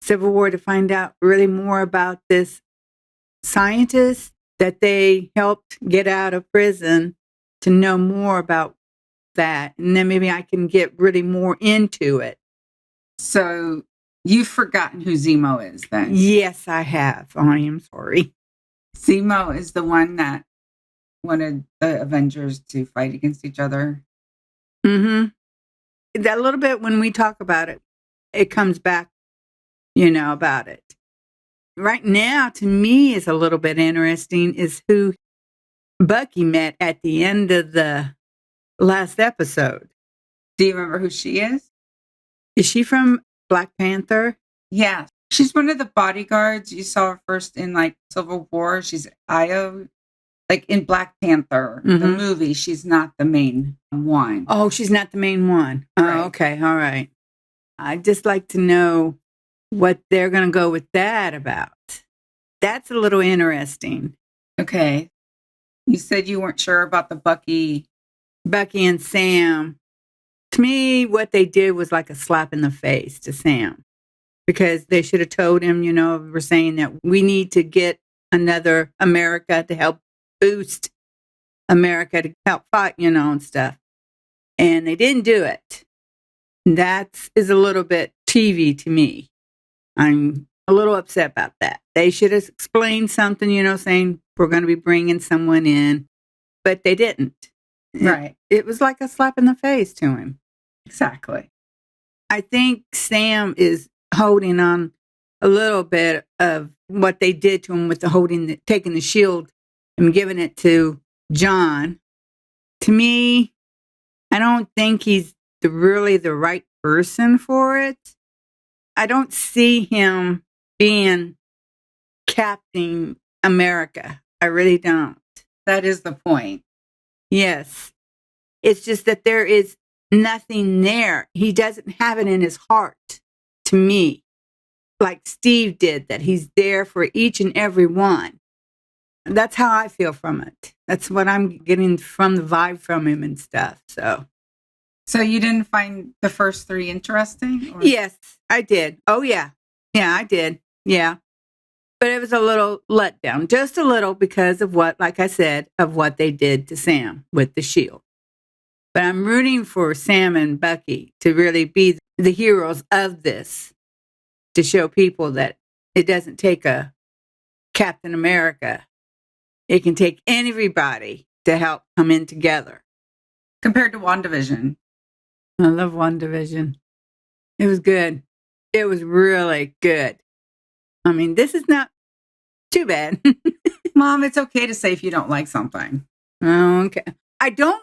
Civil War to find out really more about this scientist that they helped get out of prison, to know more about that. And then maybe I can get really more into it. So you've forgotten who Zemo is then? Yes, I have. I am sorry. Zemo is the one that wanted the Avengers to fight against each other. Mm-hmm. That little bit when we talk about it, it comes back, about it. Right now, to me, is a little bit interesting is who Bucky met at the end of the last episode. Do you remember who she is? Is she from Black Panther? Yeah. She's one of the bodyguards. You saw her first in Civil War. She's Io. In Black Panther, the movie, she's not the main one. Oh, she's not the main one. Right. Oh, okay. All right. I'd just like to know what they're going to go with that about. That's a little interesting. Okay. You said you weren't sure about the Bucky and Sam. To me, what they did was like a slap in the face to Sam. because they should have told him, we're saying that we need to get another America to help boost America to help fight, and stuff. And they didn't do it. That is a little bit TV to me. I'm a little upset about that. They should have explained something, saying we're going to be bringing someone in, but they didn't. Right. It was like a slap in the face to him. Exactly. I think Sam is holding on a little bit of what they did to him with taking the shield and giving it to John. To me, I don't think he's really the right person for it. I don't see him being Captain America. I really don't. That is the point. Yes. It's just that there is nothing there. He doesn't have it in his heart, to me, like Steve did, that he's there for each and every one. That's how I feel from it. That's what I'm getting from the vibe from him and stuff. So you didn't find the first three interesting? Or? Yes, I did. Oh, yeah. Yeah, I did. Yeah. But it was a little letdown, just a little, because of what, like I said, of what they did to Sam with the shield. But I'm rooting for Sam and Bucky to really be the heroes of this, to show people that it doesn't take a Captain America. It can take everybody to help come in together. Compared to WandaVision. I love WandaVision. It was good. It was really good. I mean, this is not too bad. Mom, it's okay to say if you don't like something. Okay. I do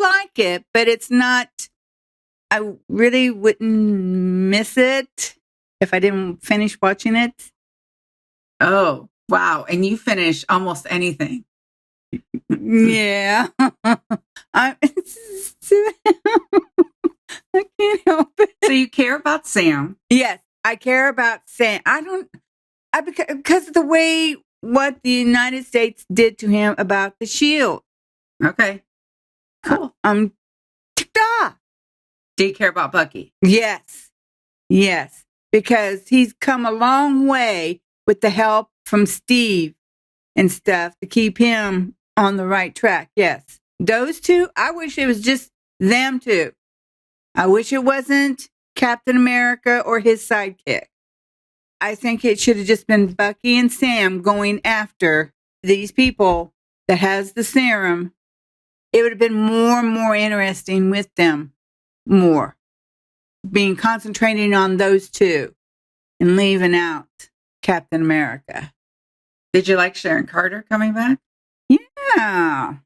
like it, but it's not, I really wouldn't miss it if I didn't finish watching it. Oh, wow. And you finish almost anything. Yeah. I can't help it. So you care about Sam? Yes, I care about Sam. Because of the way what the United States did to him about the shield. Okay. Cool. I'm ticked off. Do you care about Bucky? Yes. Yes. Because he's come a long way with the help from Steve and stuff to keep him on the right track. Yes. Those two, I wish it was just them two. I wish it wasn't Captain America or his sidekick. I think it should have just been Bucky and Sam going after these people that has the serum. It would have been more interesting with them. More. Being concentrating on those two and leaving out Captain America. Did you like Sharon Carter coming back? Yeah.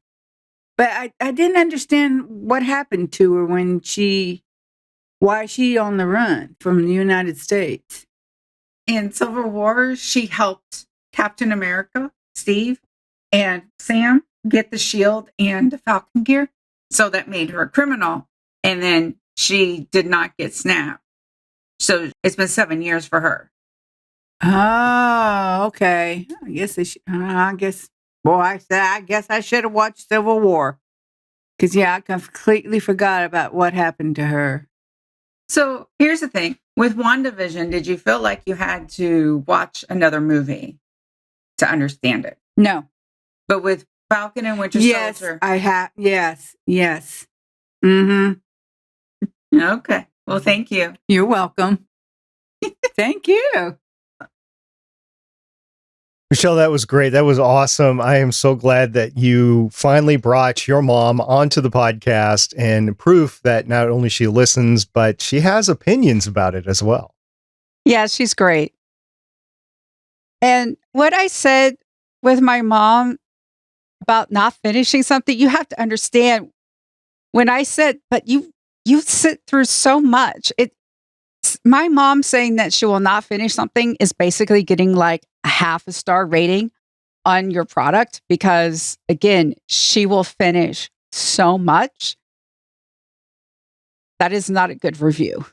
But I didn't understand what happened to her why she on the run from the United States. In Civil War, she helped Captain America, Steve, and Sam get the shield and the Falcon gear. So that made her a criminal. And then she did not get snapped. So it's been 7 years for her. Oh, okay. I guess I should have watched Civil War. Because, I completely forgot about what happened to her. So here's the thing. With WandaVision, did you feel like you had to watch another movie to understand it? No. But with Falcon and Winter Soldier? I have. Yes. Mm-hmm. Okay. Well, thank you. You're welcome. Thank you. Michelle, that was great. That was awesome. I am so glad that you finally brought your mom onto the podcast, and proof that not only she listens, but she has opinions about it as well. Yeah, she's great. And what I said with my mom about not finishing something, you have to understand when I said, but you sit through so much. My mom saying that she will not finish something is basically getting like a 0.5 star rating on your product, because again, she will finish so much. That is not a good review.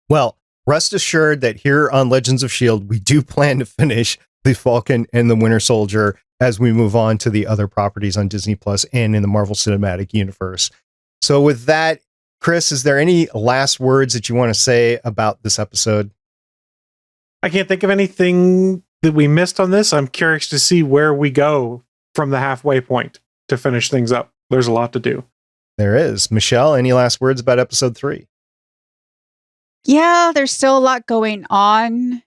Well, rest assured that here on Legends of S.H.I.E.L.D., we do plan to finish the Falcon and the Winter Soldier as we move on to the other properties on Disney Plus and in the Marvel Cinematic Universe. So with that, Chris, is there any last words that you want to say about this episode? I can't think of anything that we missed on this. I'm curious to see where we go from the halfway point to finish things up. There's a lot to do. There is. Michelle, any last words about episode 3? Yeah, there's still a lot going on.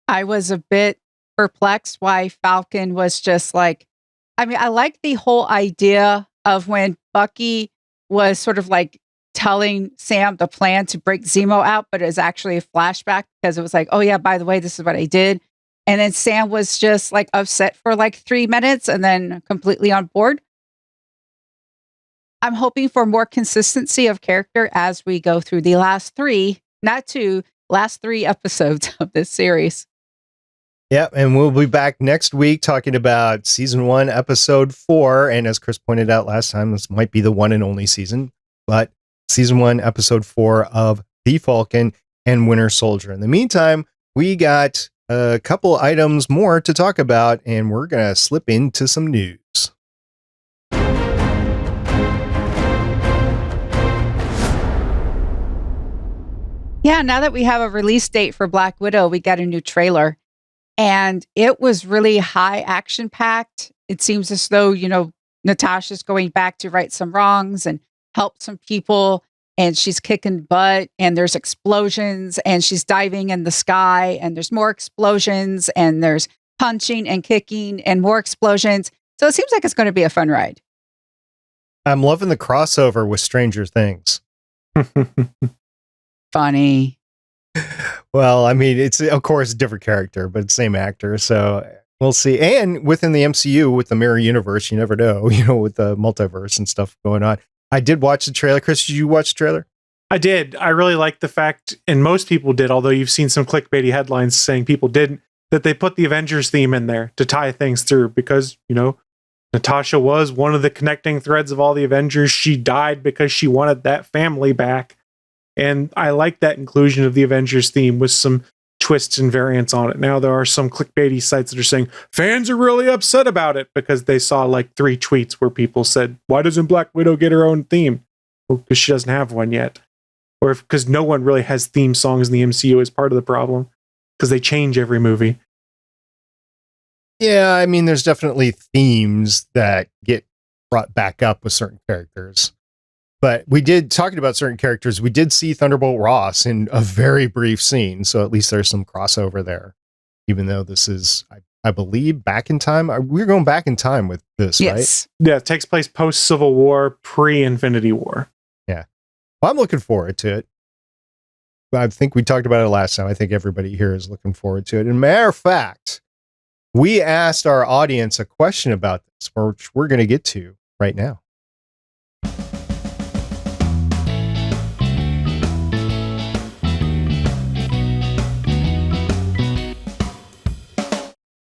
I was a bit perplexed why Falcon was just like, I mean, I like the whole idea of when Bucky was sort of like telling Sam the plan to break Zemo out, but it was actually a flashback because it was like, oh yeah, by the way, this is what I did. And then Sam was just like upset for like 3 minutes and then completely on board. I'm hoping for more consistency of character as we go through the last 3 episodes of this series. Yep, and we'll be back next week talking about season 1, episode 4. And as Chris pointed out last time, this might be the one and only season, but season 1, episode 4 of The Falcon and Winter Soldier. In the meantime, we got a couple items more to talk about, and we're going to slip into some news. Yeah, now that we have a release date for Black Widow, we got a new trailer. And it was really high action packed. It seems as though, Natasha's going back to right some wrongs and help some people. And she's kicking butt. And there's explosions. And she's diving in the sky. And there's more explosions. And there's punching and kicking and more explosions. So it seems like it's going to be a fun ride. I'm loving the crossover with Stranger Things. Funny. Well, I mean, it's of course a different character, but same actor. So we'll see. And within the MCU, with the mirror universe, you never know, with the multiverse and stuff going on. I did watch the trailer. Chris, did you watch the trailer? I did. I really liked the fact, and most people did, although you've seen some clickbaity headlines saying people didn't, that they put the Avengers theme in there to tie things through because, Natasha was one of the connecting threads of all the Avengers. She died because she wanted that family back. And I like that inclusion of the Avengers theme with some twists and variants on it. Now there are some clickbaity sites that are saying fans are really upset about it because they saw like 3 tweets where people said, why doesn't Black Widow get her own theme? Well, because she doesn't have one yet. Or because no one really has theme songs in the MCU is part of the problem because they change every movie. Yeah, I mean, there's definitely themes that get brought back up with certain characters. But we did, talking about certain characters, we did see Thunderbolt Ross in a very brief scene. So at least there's some crossover there, even though this is, I believe, back in time. We're going back in time with this, yes. Right? Yeah, it takes place post-Civil War, pre-Infinity War. Yeah. Well, I'm looking forward to it. I think we talked about it last time. I think everybody here is looking forward to it. And matter of fact, we asked our audience a question about this, which we're going to get to right now.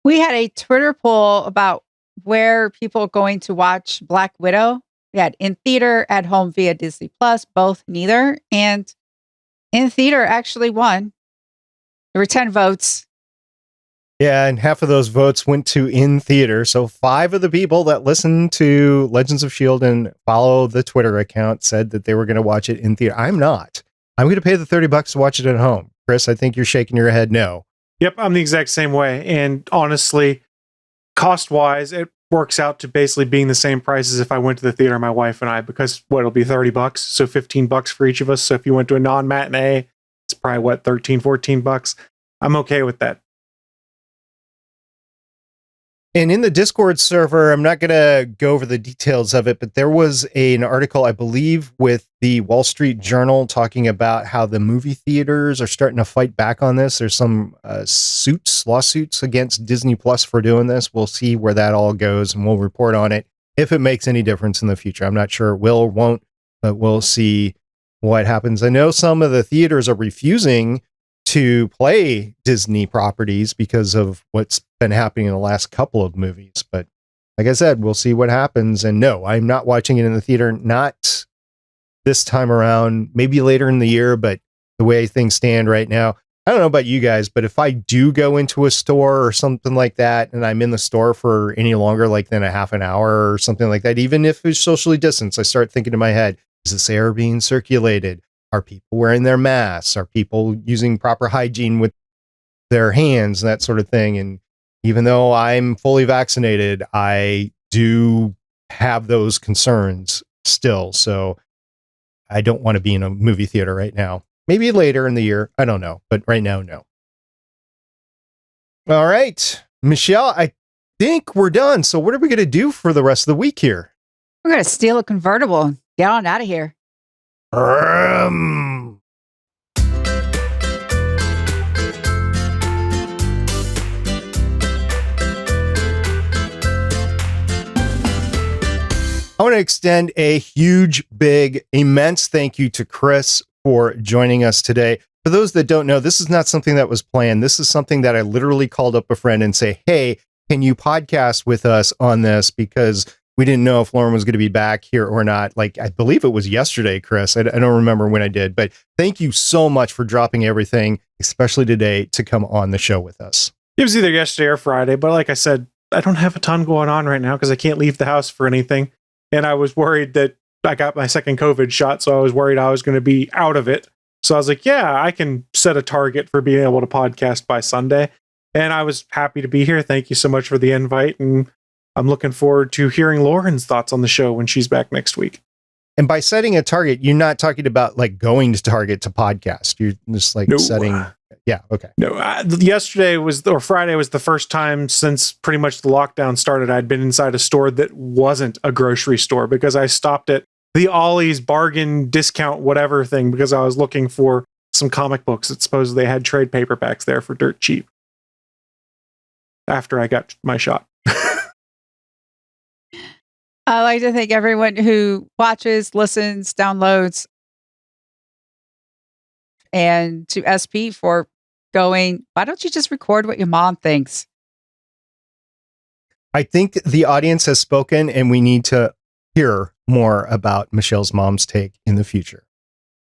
We had a Twitter poll about where people are going to watch Black Widow. We had in theater, at home via Disney Plus, both neither. And in theater actually won. There were 10 votes. Yeah, and half of those votes went to in theater. So 5 of the people that listened to Legends of S.H.I.E.L.D. and follow the Twitter account said that they were going to watch it in theater. I'm not. I'm going to pay the $30 to watch it at home. Chris, I think you're shaking your head no. Yep, I'm the exact same way. And honestly, cost-wise, it works out to basically being the same price as if I went to the theater, my wife and I, because it'll be $30, so $15 for each of us. So if you went to a non-matinee, it's probably $13, $14. I'm okay with that. And in the Discord server, I'm not going to go over the details of it, but there was an article, I believe, with the Wall Street Journal talking about how the movie theaters are starting to fight back on this. There's some lawsuits against Disney Plus for doing this. We'll see where that all goes, and we'll report on it if it makes any difference in the future. I'm not sure it will or won't, but we'll see what happens. I know some of the theaters are refusing to play Disney properties because of what's been happening in the last couple of movies. But like I said, we'll see what happens. And no, I'm not watching it in the theater. Not this time around, maybe later in the year, but the way things stand right now, I don't know about you guys, but if I do go into a store or something like that, and I'm in the store for any longer, like than a half an hour or something like that, even if it's socially distanced, I start thinking in my head, Is this air being circulated? Are people wearing their masks? Are people using proper hygiene with their hands and that sort of thing? And even though I'm fully vaccinated, I do have those concerns still. So I don't want to be in a movie theater right now. Maybe later in the year. I don't know. But right now, no. All right. Michelle, I think we're done. So what are we going to do for the rest of the week here? We're going to steal a convertible and get on out of here. I want to extend a huge, big, immense thank you to Chris for joining us today. For those that don't know, this is not something that was planned. This is something that I literally called up a friend and say, hey, can you podcast with us on this? Because we didn't know if Lauren was going to be back here or not. Like, I believe it was yesterday, Chris. I don't remember when I did, but thank you so much for dropping everything, especially today, to come on the show with us. It was either yesterday or Friday, but like I said, I don't have a ton going on right now because I can't leave the house for anything. And I was worried that I got my second COVID shot, so I was worried I was going to be out of it. So I was like, yeah, I can set a target for being able to podcast by Sunday. And I was happy to be here. Thank you so much for the invite. And I'm looking forward to hearing Lauren's thoughts on the show when she's back next week. And by setting a target, you're not talking about like going to Target to podcast. You're just like setting. Yeah. Okay. No, Friday was the first time since pretty much the lockdown started I'd been inside a store that wasn't a grocery store, because I stopped at the Ollie's bargain discount whatever thing because I was looking for some comic books that supposedly had trade paperbacks there for dirt cheap after I got my shot. I like to thank everyone who watches, listens, downloads, and to SP for going, why don't you just record what your mom thinks? I think the audience has spoken, and we need to hear more about Michelle's mom's take in the future.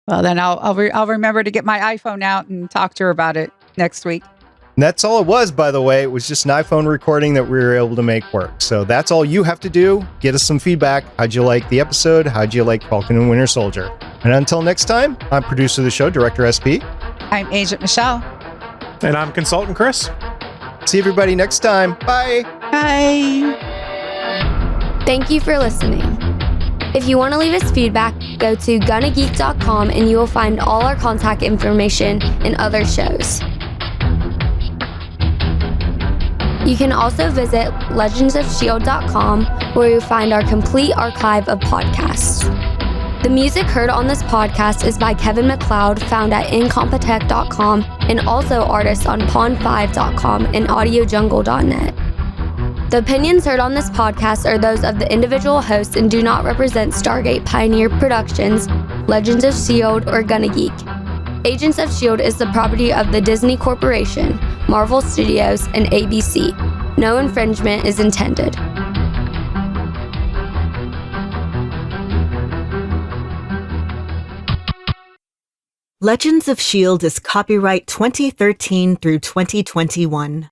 Well, then I'll remember to get my iPhone out and talk to her about it next week. And that's all it was, by the way. It was just an iPhone recording that we were able to make work. So that's all you have to do. Get us some feedback. How'd you like the episode? How'd you like Falcon and Winter Soldier? And until next time, I'm producer of the show, Director SP. I'm Agent Michelle. And I'm Consultant Chris. See everybody next time. Bye. Bye. Thank you for listening. If you want to leave us feedback, go to gonnageek.com and you will find all our contact information and other shows. You can also visit legendsofshield.com where you'll find our complete archive of podcasts. The music heard on this podcast is by Kevin MacLeod, found at incompetech.com, and also artists on pond5.com and audiojungle.net. The opinions heard on this podcast are those of the individual hosts and do not represent Stargate Pioneer Productions, Legends of S.H.I.E.L.D, or Gonna Geek. Agents of S.H.I.E.L.D. is the property of the Disney Corporation, Marvel Studios, and ABC. No infringement is intended. Legends of S.H.I.E.L.D. is copyright 2013 through 2021.